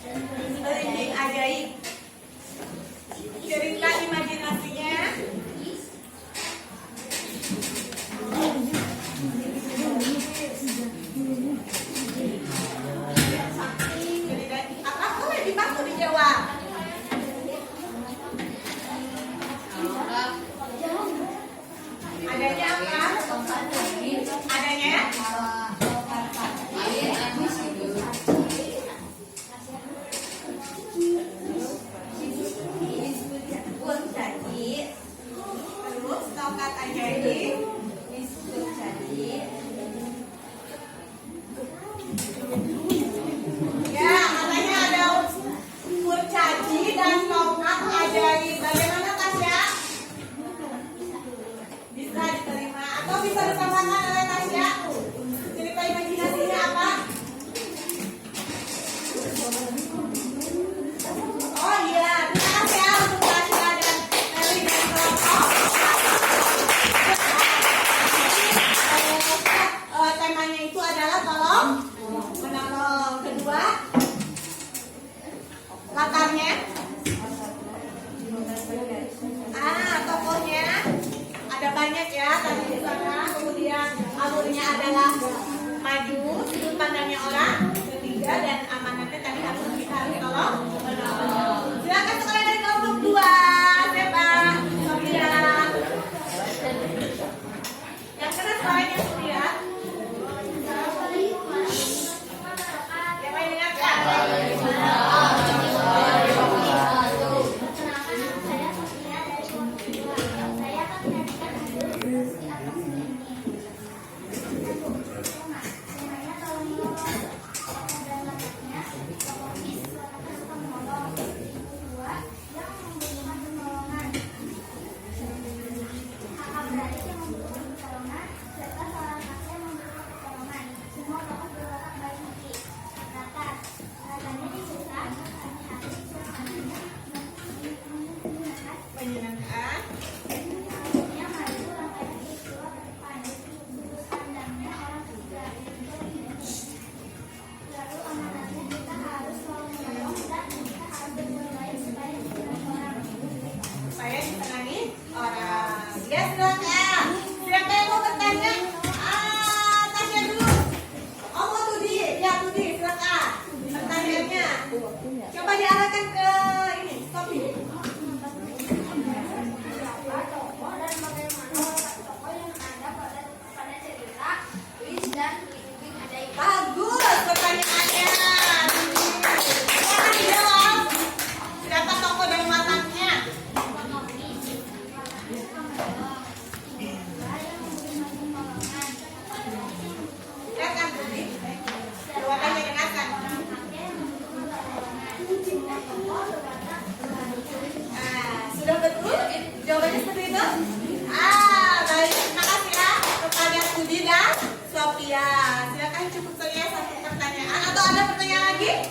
Dan berinding ajaib. Cerita imajinasinya. Apa boleh dibantu dijawab? Adanya apa? Adanya? Kurcaci, Terus tongkat ajaib. kurcaci, Ya, katanya ada kurcaci dan tongkat ajaib. Bagaimana, Tasya? Bisa diterima atau bisa disampaikan oleh Tasya? Cerita imajinasinya apa? Oh iya, terima kasih ya untuk Tasya dan Meli dan kelompok. Temanya itu adalah tolong menolong. Kedua, latarnya. Tokohnya ada banyak ya tadi di sana. Kemudian alurnya adalah maju, sudut pandangnya orang. Ketiga dan amanatnya tadi kita harus tolong menolong. Silakan sekolah dari kelompok 2. Siapa? Sofia. Yang keras suaranya Sofia. Siapa yang ingatkan? lagi?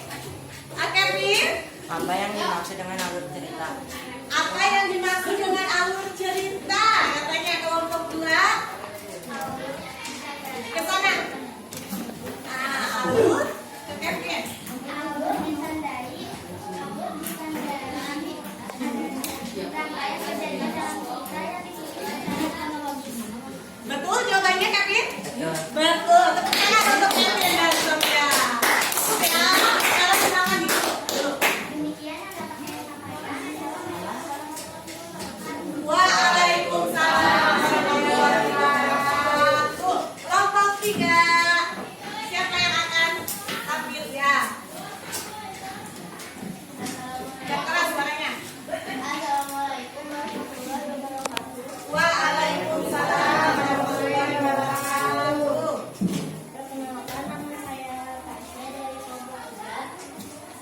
Kevin? Apa yang dimaksud dengan alur cerita? Apa yang dimaksud dengan alur cerita? Katanya kelompok 2. Ke sana. Alur. Ke Kevin. Alur ditandai rangkaian kejadian dalam cerita yang disusun secara kronologis. Betul jawabannya Kevin? Betul. Betul. Tepuk tangan untuk Kevin dan Sofia. Ya, sekarang silakan duduk. Demikian yang dapat saya sampaikan. Waalaikumsalam warahmatullahi wabarakatuh. Kelompok 3. Siapa yang akan tampil ya? Yang keras suaranya. Assalamualaikum warahmatullahi wabarakatuh. Waalaikumsalam warahmatullahi wabarakatuh. Perkenalkan, nama saya Tasya dari kelompok 3.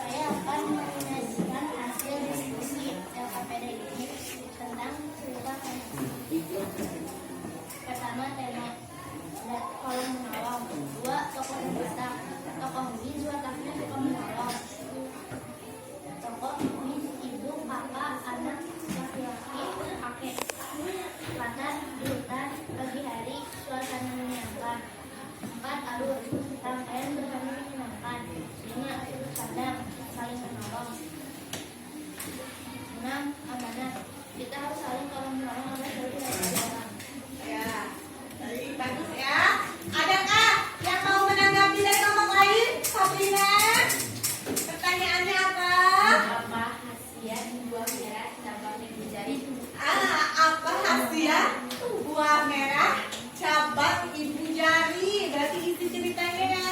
Saya akan menyajikan hasil diskusi LKPD ini tentang cerita pertama tema kolom menolong, 2 tokoh berwatak. Tokoh Wiz wataknya suka menolong. Tokoh Wiz ibu, kakak, anak, laki-laki, kakek. Latar di hutan, pagi hari, suasana menyenangkan. 4 alur, rangkaian bersama menyenangkan. 5 sudut pandang, saling menolong. 6 amanat, kita harus saling tolong menolong agar lebih dari orang. Ya, baik, bagus ya. Adakah yang mau menanggapi dari kelompok lain? Sabrina, pertanyaannya apa? Apa khasiat buah merah cabang ibu jari? Apa khasiat buah merah cabang ibu jari? Berarti isi ceritanya ya.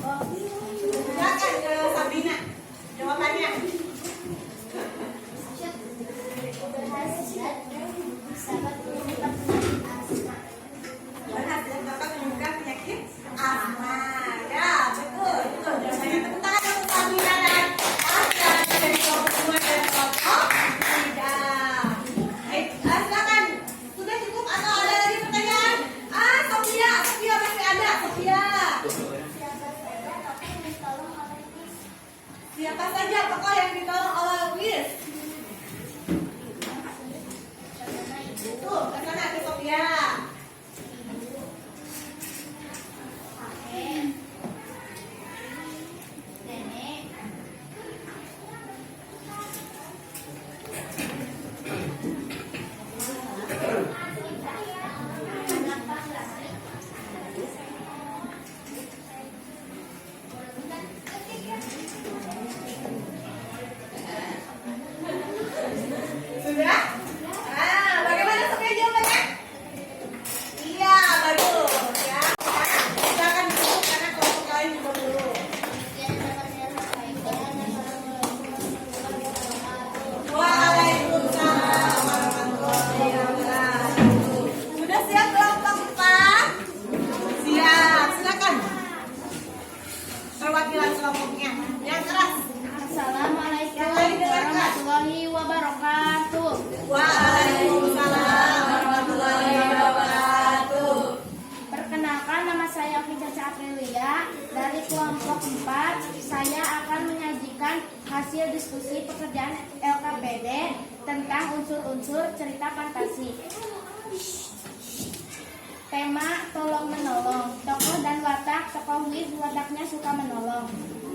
Silakan ke Sabrina. Jawabannya. Berhasil sahabat mengungkap penyakit asma. Berhasil dapat menyembuhkan penyakit asma. Ya, betul, betul. Jawabannya tepuk tangan untuk Sabrina dan Asya dari kelompok 2 dan kelompok 3. Baik, silakan. Sudah cukup atau ada lagi pertanyaan? Sofia masih ada. Sofia. Siapa saja tokoh yang ditolong oleh Wiz? Siapa saja tokoh yang ditolong oleh Wiz? Pertama ibu, Tuh, ke sana ke Sofia. kakek, nenek, anak laki-laki, Sudah? Bagaimana Sofia jawabannya? Iya, bagus ya. Silakan duduk karena kelompok lain juga dulu. yang dapat saya sampaikan. Assalamualaikum warahmatullahi wabarakatuh. Waalaikumsalam warahmatullahi wabarakatuh. Sudah siap kelompok 4? Siap, silakan. Perwakilan kelompoknya yang keras. Assalamualaikum Yang lain dengarkan. warahmatullahi wabarakatuh. Waalaikumsalam warahmatullahi wabarakatuh. Perkenalkan, nama saya Oki Caca Aprilia dari kelompok 4. Saya akan menyajikan hasil diskusi pekerjaan LKPD tentang unsur-unsur cerita fantasi. Tema tolong menolong. Tokoh dan watak. Tokoh Wiz wataknya suka menolong.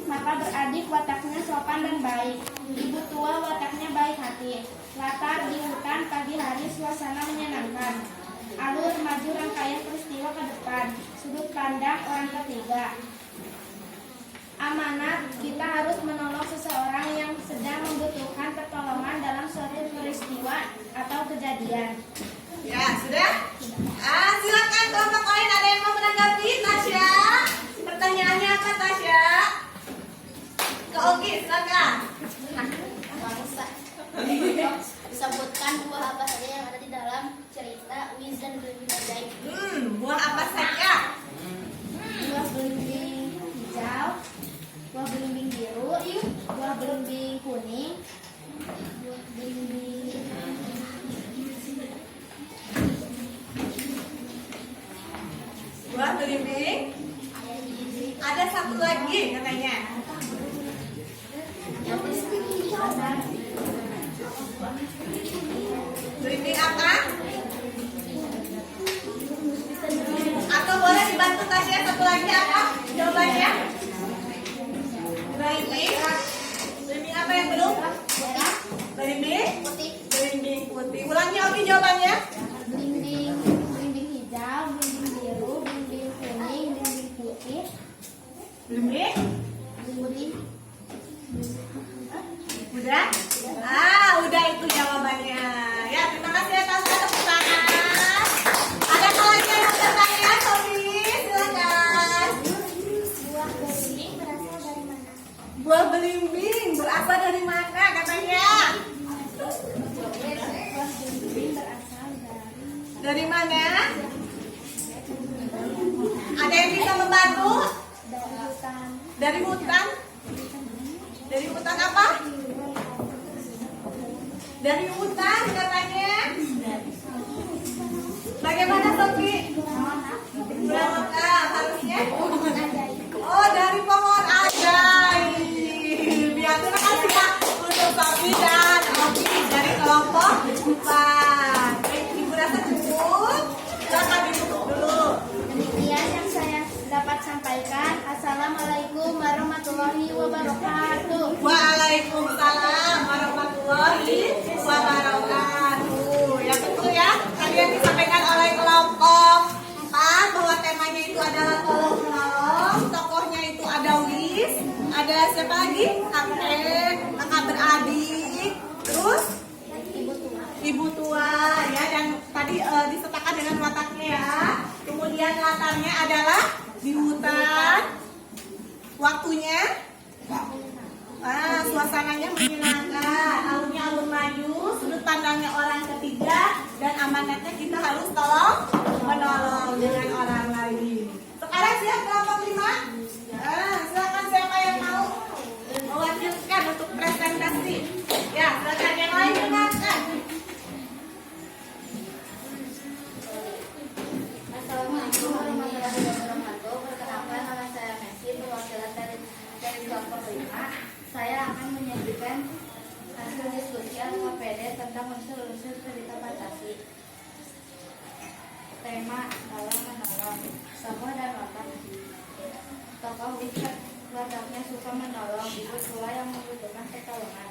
Maka beradik wataknya sopan dan baik. Ibu tua wataknya baik hati. Latar di hutan pagi hari, suasana menyenangkan. Alur maju rangkaian peristiwa ke depan. Sudut pandang orang ketiga. Amanat, kita harus menolong seseorang yang sedang membutuhkan pertolongan dalam suatu peristiwa atau kejadian. Ya, sudah? Silakan kelompok lain, ada yang mau menanggapi? Tasya, pertanyaannya apa Tasya? Ke Oki, silakan. Bangsa. Sebutkan buah apa saja yang ada di dalam cerita Wiz dan Belimbing Ajaib. Buah apa saja? Buah belimbing hijau, buah belimbing biru, buah belimbing kuning, buah belimbing Buah satu lagi katanya. Belimbing apa? Atau boleh dibantu Tasya satu lagi apa jawabannya? Belimbing. Belimbing apa yang belum? Belimbing? Belimbing putih. Ulangi Obi jawabannya. Belimbing hijau, belimbing biru, belimbing kuning, belimbing putih, Belimbing? belimbing Udah? Udah itu jawabannya. Ya, terima kasih atas tepuk tangan. Ada lagi yang mau bertanya, Sobi? Silakan. buah belimbing berasal dari mana? Buah belimbing berasal dari mana katanya? Buah belimbing berasal Dari mana? Ada yang bisa membantu? dari hutan. Dari hutan? Dari hutan apa? Dari hutan katanya. Bagaimana Sofi? Kurang lengkap harusnya. Oh, dari pohon ajaib. Ya, terima kasih ya untuk Sofi dan Obi dari kelompok 4. Baik, Ibu rasa cukup. Silakan ditutup dulu. Demikian yang saya dapat sampaikan. Assalamualaikum warahmatullahi wabarakatuh. Waalaikumsalam warahmatullahi wabarakatuh. Ya tentu ya, tadi yang disampaikan oleh kelompok 4 bahwa temanya itu adalah tolong menolong. Tokohnya itu ada Wis, ada siapa lagi? Kakak beradik, terus Ibu tua ya, dan tadi disertakan dengan wataknya ya. Kemudian latarnya adalah di hutan. Waktunya suasananya menyenangkan, alurnya alur maju, sudut pandangnya orang ketiga, dan amanatnya kita harus tolong menolong dengan orang lain. Sekarang siap kelompok 5? Silakan siapa yang mau mewakilkan untuk presentasi. Ya, silakan yang lain dengarkan. Assalamualaikum warahmatullahi wabarakatuh. Perkenalkan, nama saya Messi, perwakilan dari kelompok 5. Saya akan menyajikan hasil diskusi LKPD tentang unsur-unsur cerita fantasi. Tema tolong menolong, tokoh dan watak. Tokoh Wicca wataknya suka menolong, ibu tua yang membutuhkan pertolongan,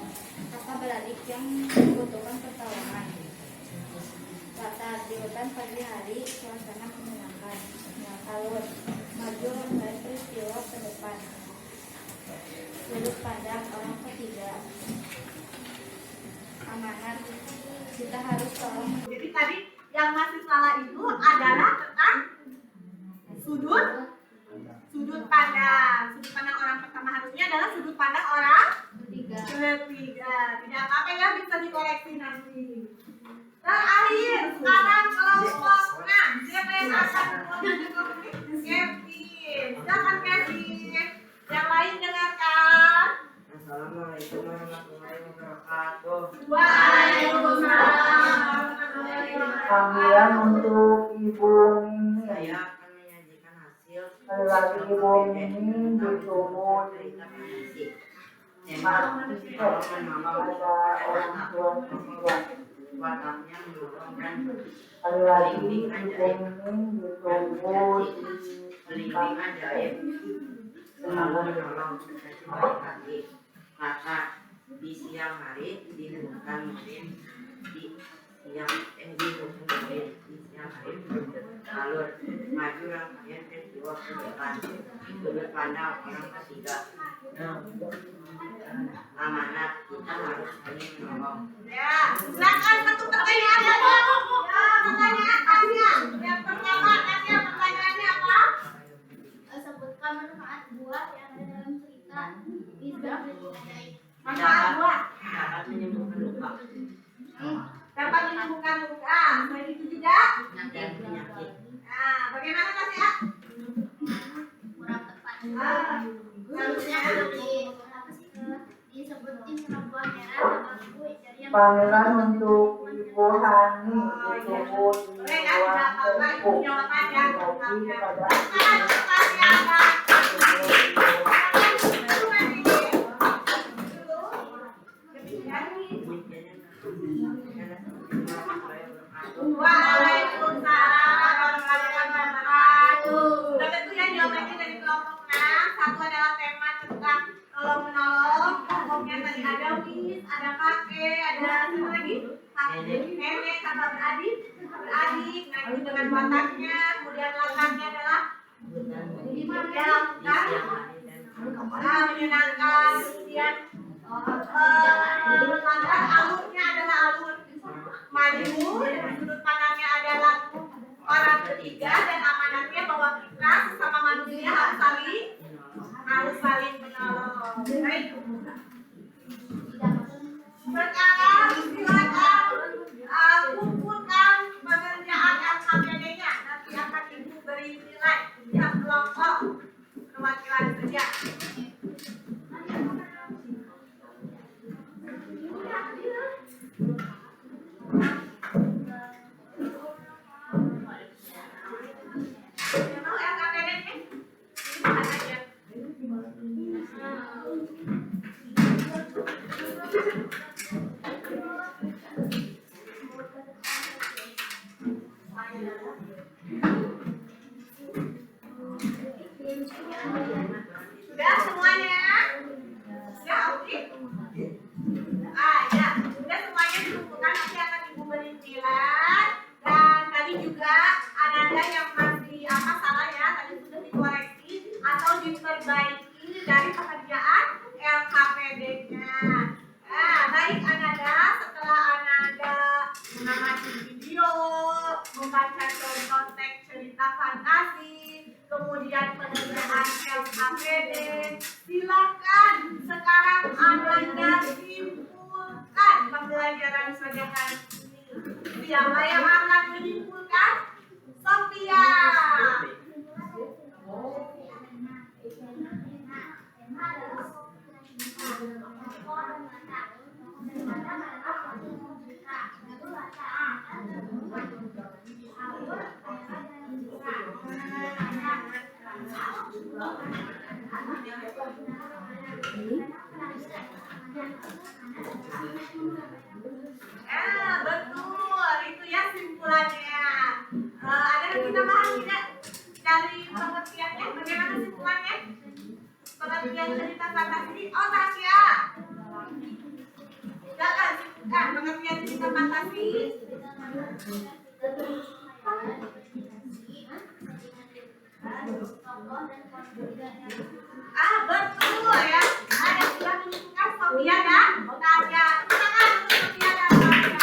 kakak beradik yang membutuhkan pertolongan. Watak di hutan pagi hari, suasana menyenangkan. Alur maju dan peristiwa ke depan. Sudut pandang orang ketiga. Amanat, kita harus tolong. Jadi tadi yang masih salah itu adalah tentang sudut pandang. Sudut pandang orang pertama harusnya adalah sudut pandang orang ketiga. Tidak apa-apa ya, bisa dikoreksi nanti. Terakhir, sekarang kelompok 6. Siapa yang akan mengikuti? Kevin. Silakan Kevin. Yang lain dengarkan. Assalamualaikum warahmatullahi wabarakatuh. Waalaikumsalam. Panggilan untuk Ibu Mimi. Saya akan menyajikan hasil Sekali lagi Ibu Mimi ditunggu di fantasi. Masjid. Ada orang tua semua. Wataknya mendorong dan Sekali lagi Ibu Mimi ditunggu di belimbing ajaib. Selalu menolong kasih baik hati. Maka di siang hari dibutuhkan musim di siang hari alur maju rangkaian peristiwa ke depan. Sudut pandang orang ketiga. Amanat, kita harus saling menolong. Ya, silakan satu pertanyaan apa? Ya, pertanyaan tanya. Yang pertama, tanya pertanyaannya apa? Sebutkan manfaat buah yang ada dalam cerita Islam ajaib. Manfaat buah Dapat menyembuhkan luka dapat menyembuhkan luka. Selain itu juga. dan penyakit. Nah, bagaimana Mas ya? Kurang tepat. Harusnya Disebutin sama buah merah sama ibu dari yang Panggilan untuk Ibu Hani ditunggu di boleh kan? Tidak ruang apa-apa, terbuka. jawaban yang Lagi pada Sekarang pertanyaan beradik, nah itu dengan wataknya, kemudian latarnya adalah menyenangkan, kemudian latar alurnya adalah alur maju, sudut pandangnya adalah orang ketiga, dan amanatnya bahwa kita sesama manusia harus saling menolong. Baik. Sekarang silakan kumpulkan pengerjaan LKPD-nya. Nanti akan Ibu beri nilai tiap kelompok perwakilan saja. Mau LKPD-nya? Ini bukan aja. Sudah semuanya? Sudah oke? Ya, sudah semuanya dikumpulkan, nanti akan Ibu beri nilai. Dan tadi juga ada yang masih salah ya, tadi sudah dikoreksi atau diperbaiki dari pekerjaan LKPD-nya. Baik Ananda, setelah Ananda mengamati video, membaca contoh teks cerita fantasi, kemudian pengerjaan LKPD, silakan sekarang Ananda simpulkan pembelajaran pelajaran ini. Siapa yang akan menyimpulkan? Sophia. Betul, itu ya simpulannya. Ada yang tambahan tidak dari pengertiannya? Bagaimana simpulannya? Pengertian cerita fantasi. Oh, Tasya. Silakan simpulkan pengertian cerita fantasi. Betul ya. Ada sudah menyimpulkan Sophia dan Tasya. Silakan untuk Sophia dan Tasya.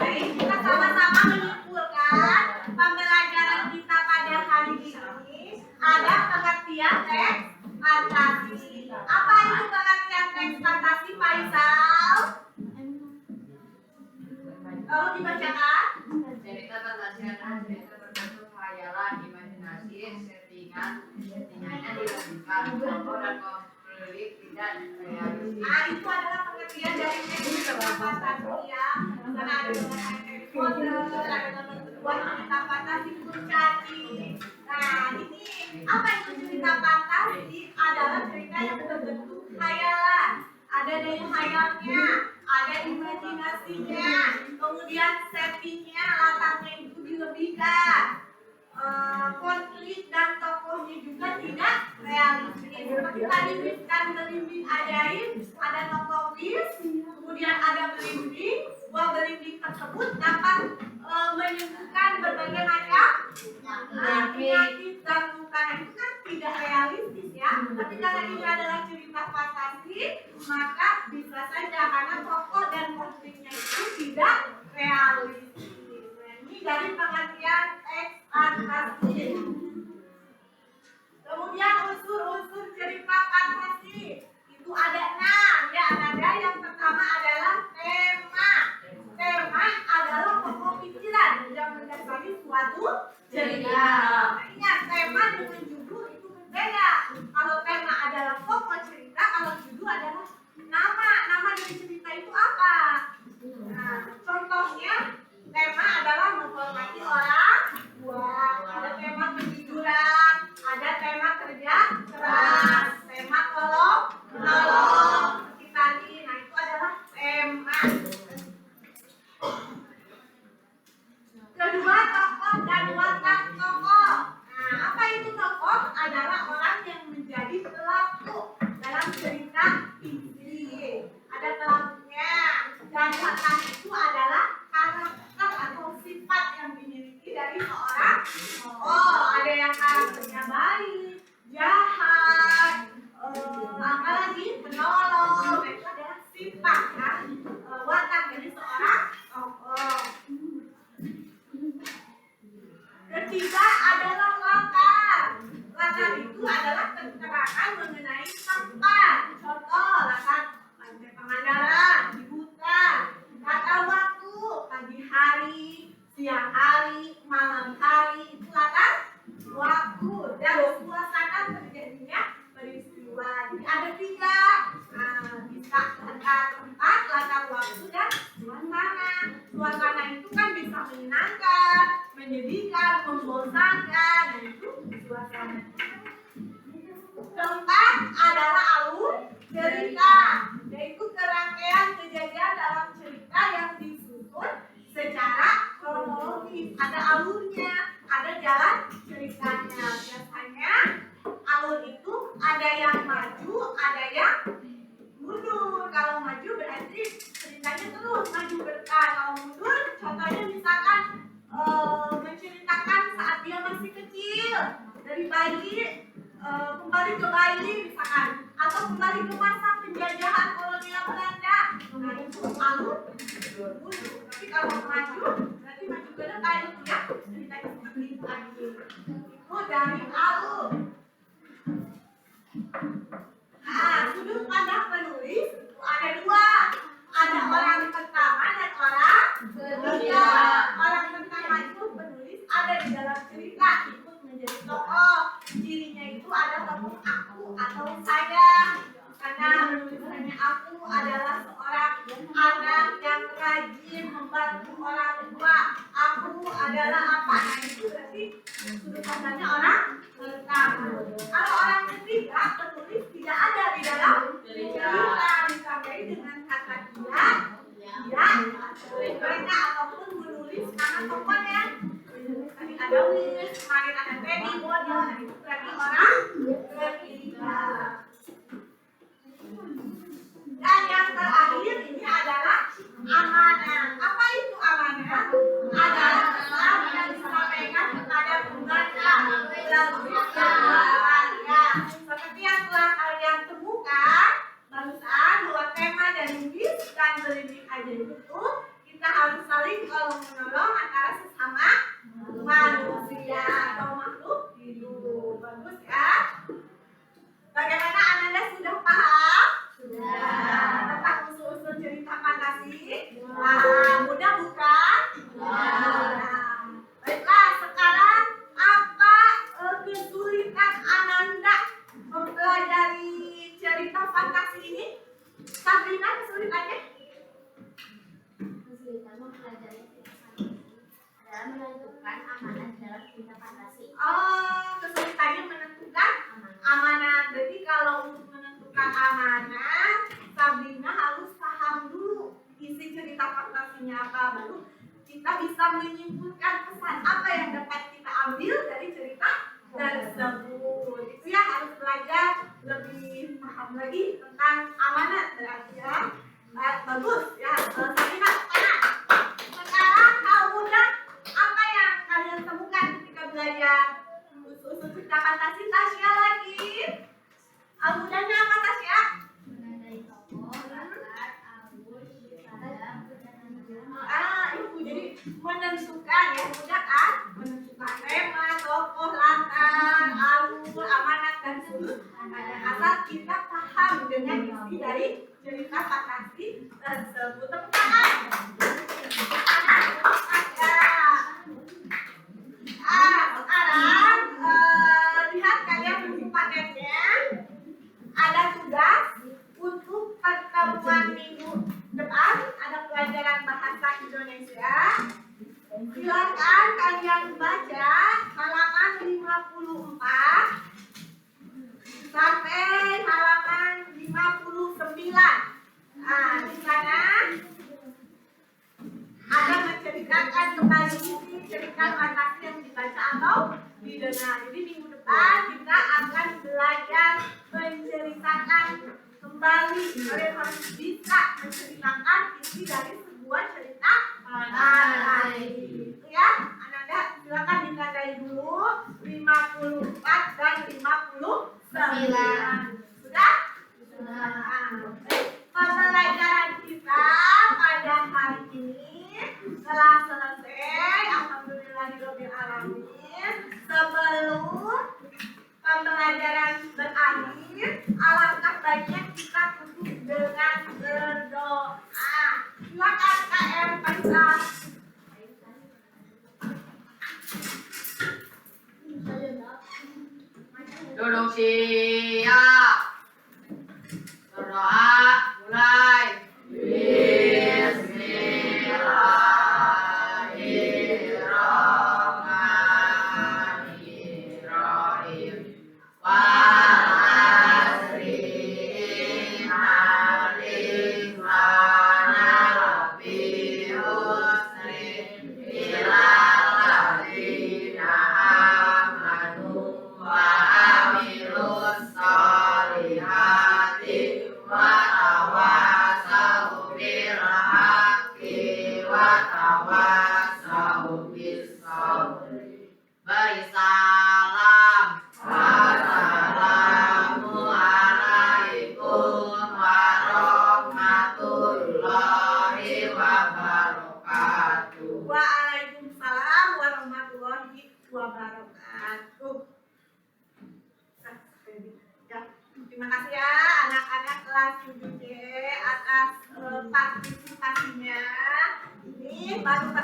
Baik, kita sama-sama menyimpulkan pembelajaran kita pada hari ini. Ada pengertian teks fantasi. Apa itu pengertian teks fantasi, Faisal? Lalu dibacakan. Cerita fantasi adalah cerita berbentuk khayalan, imajinasi, settingannya dilebihkan, tokoh dan konflik tidak realistis. Itu adalah pengertian dari teks cerita fantasi ya. Karena ada mengenai Harry Potter, ada nomor kedua cerita fantasi Kurcaci. Nah, ini apa itu cerita fantasi? Adalah cerita yang berbentuk khayalan. Ada daya khayalnya, ada imajinasinya, kemudian settingnya, latarnya itu dilebihkan. Konflik dan tokohnya juga tidak realistis. Seperti tadi Wiskan Belimbing ajaib, ada tokoh Wis, kemudian ada belimbing. Buah belimbing tersebut dapat menyembuhkan berbagai macam penyakit dan luka. Itu kan tidak realistis ya. Tapi karena ini adalah cerita fantasi, maka bisa saja karena tokoh dan konfliknya itu tidak realistis. Ini dari pengertian teks fantasi. Kemudian unsur-unsur cerita fantasi itu ada 6 ya. Ada yang pertama adalah tema. Tema adalah pokok pikiran yang mendasari suatu cerita. Ingat, tema dengan judul itu berbeda. Kalau tema adalah pokok cerita, kalau judul adalah nama. Nama dari cerita itu apa? Nah, contohnya tema adalah menghormati orang tua. Ada tema kejujuran, ada tema kerja keras, tema tolong menolong. Seperti tadi, nah itu adalah tema. ketiga adalah latar. Latar itu adalah keterangan mengenai tempat. Contoh, latar Pantai Pangandaran, di hutan. Latar waktu, pagi hari, siang hari, malam hari, itu latar waktu. Dan suasana terjadinya peristiwa. Jadi ada tiga, bisa latar tempat, latar waktu, dan suasana. Suasana itu kan bisa menyenangkan, menyedihkan, membosankan, dan itu suasana. Keempat adalah alur cerita, yaitu kerangkaian kejadian dalam cerita yang disusun secara kronologis. Ada alurnya, ada jalan ceritanya. Biasanya alur itu ada yang maju, ada yang mundur. Kalau maju berarti ceritanya terus maju berkah. Kalau mundur, contohnya misalkan menceritakan saat dia masih kecil, dari bayi kembali ke bayi misalkan, atau kembali ke masa penjajahan kolonial Belanda. Nah itu alur mundur. Tapi kalau maju berarti maju ke depan, itu ya ceritanya seperti itu lagi. Itu dari alur. Nah, sudut pandang penulis itu ada dua. Ada orang pertama dan orang ketiga. Orang pertama itu penulis ada di dalam cerita, ikut menjadi tokoh. Cirinya itu ada tokoh aku atau saya. Karena penulisannya aku adalah seorang anak yang rajin membantu orang tua. Aku adalah apa? Nah itu berarti sudut pandangnya orang pertama. Kalau orang ketiga, penulis tidak ada di dalam cerita, ditandai dengan kata dia, mereka ataupun menulis karena tokohnya. Tadi ada Wis, kemarin ada Teddy, Bodo, nah itu berarti orang ketiga. Dan yang terakhir ini adalah amanah. Apa itu amanah? Adalah pesan yang disampaikan kepada pembaca melalui keluarga. Seperti yang telah kalian temukan barusan, bahwa tema dari Wis dan Belimbing Ajaib itu kita harus saling menolong antara sesama manusia atau makhluk hidup. Bagus ya. Bagaimana Ananda sudah paham? Tentang usul-usul cerita fantasi? Mudah bukan? Baiklah, sekarang apa kesulitan Ananda mempelajari cerita fantasi ini? Sabrina, kesulitannya? Kesulitan mempelajari cerita fantasi adalah menentukan amanah dalam cerita fantasi. Oh, kesulitannya menentukan amanah. Berarti kalau untuk menentukan amanah, Sabrina harus paham dulu isi cerita fantasinya apa, baru kita bisa menyimpulkan pesan apa yang dapat kita ambil dari cerita tersebut. Itu ya, harus belajar lebih paham lagi tentang amanah berarti ya. Bagus ya, Sabrina pernah. Sekarang hal mudah apa yang kalian temukan ketika belajar usul-usul cerita fantasi? Tasya lagi. Hal mudahnya apa Tasya? Menandai tokoh, latar, alur, pada, Itu jadi menentukan ya, mudah kan? Menentukan tema, tokoh, latar, alur, amanat, dan sudut pandang. Asal kita paham dengan isi dari cerita fantasi tersebut. Tepuk tangan. Sekarang lihat kalian buku pakennya. Ada tugas untuk pertemuan minggu depan, ada pelajaran bahasa Indonesia. Silakan kalian baca halaman 54 sampai halaman 59. Nah, di sana ada menceritakan kembali isi cerita fantasi yang dibaca atau didengar. Jadi minggu depan kita akan belajar menceritakan kembali. Kalian harus bisa menceritakan isi dari sebuah cerita fantasi. Itu ya, Ananda silakan ditandai dulu 54 dan 59. Sudah? Pembelajaran kita pada hari ini telah selesai. Alhamdulillahirobbilalamin. siap. Berdoa, mulai. Bismillahirrahmanirrahim. Beri salam. Assalamualaikum warahmatullahi wabarakatuh. Waalaikumsalam warahmatullahi wabarakatuh. Ya, terima kasih ya anak-anak kelas 7C atas partisipasinya. Ini baru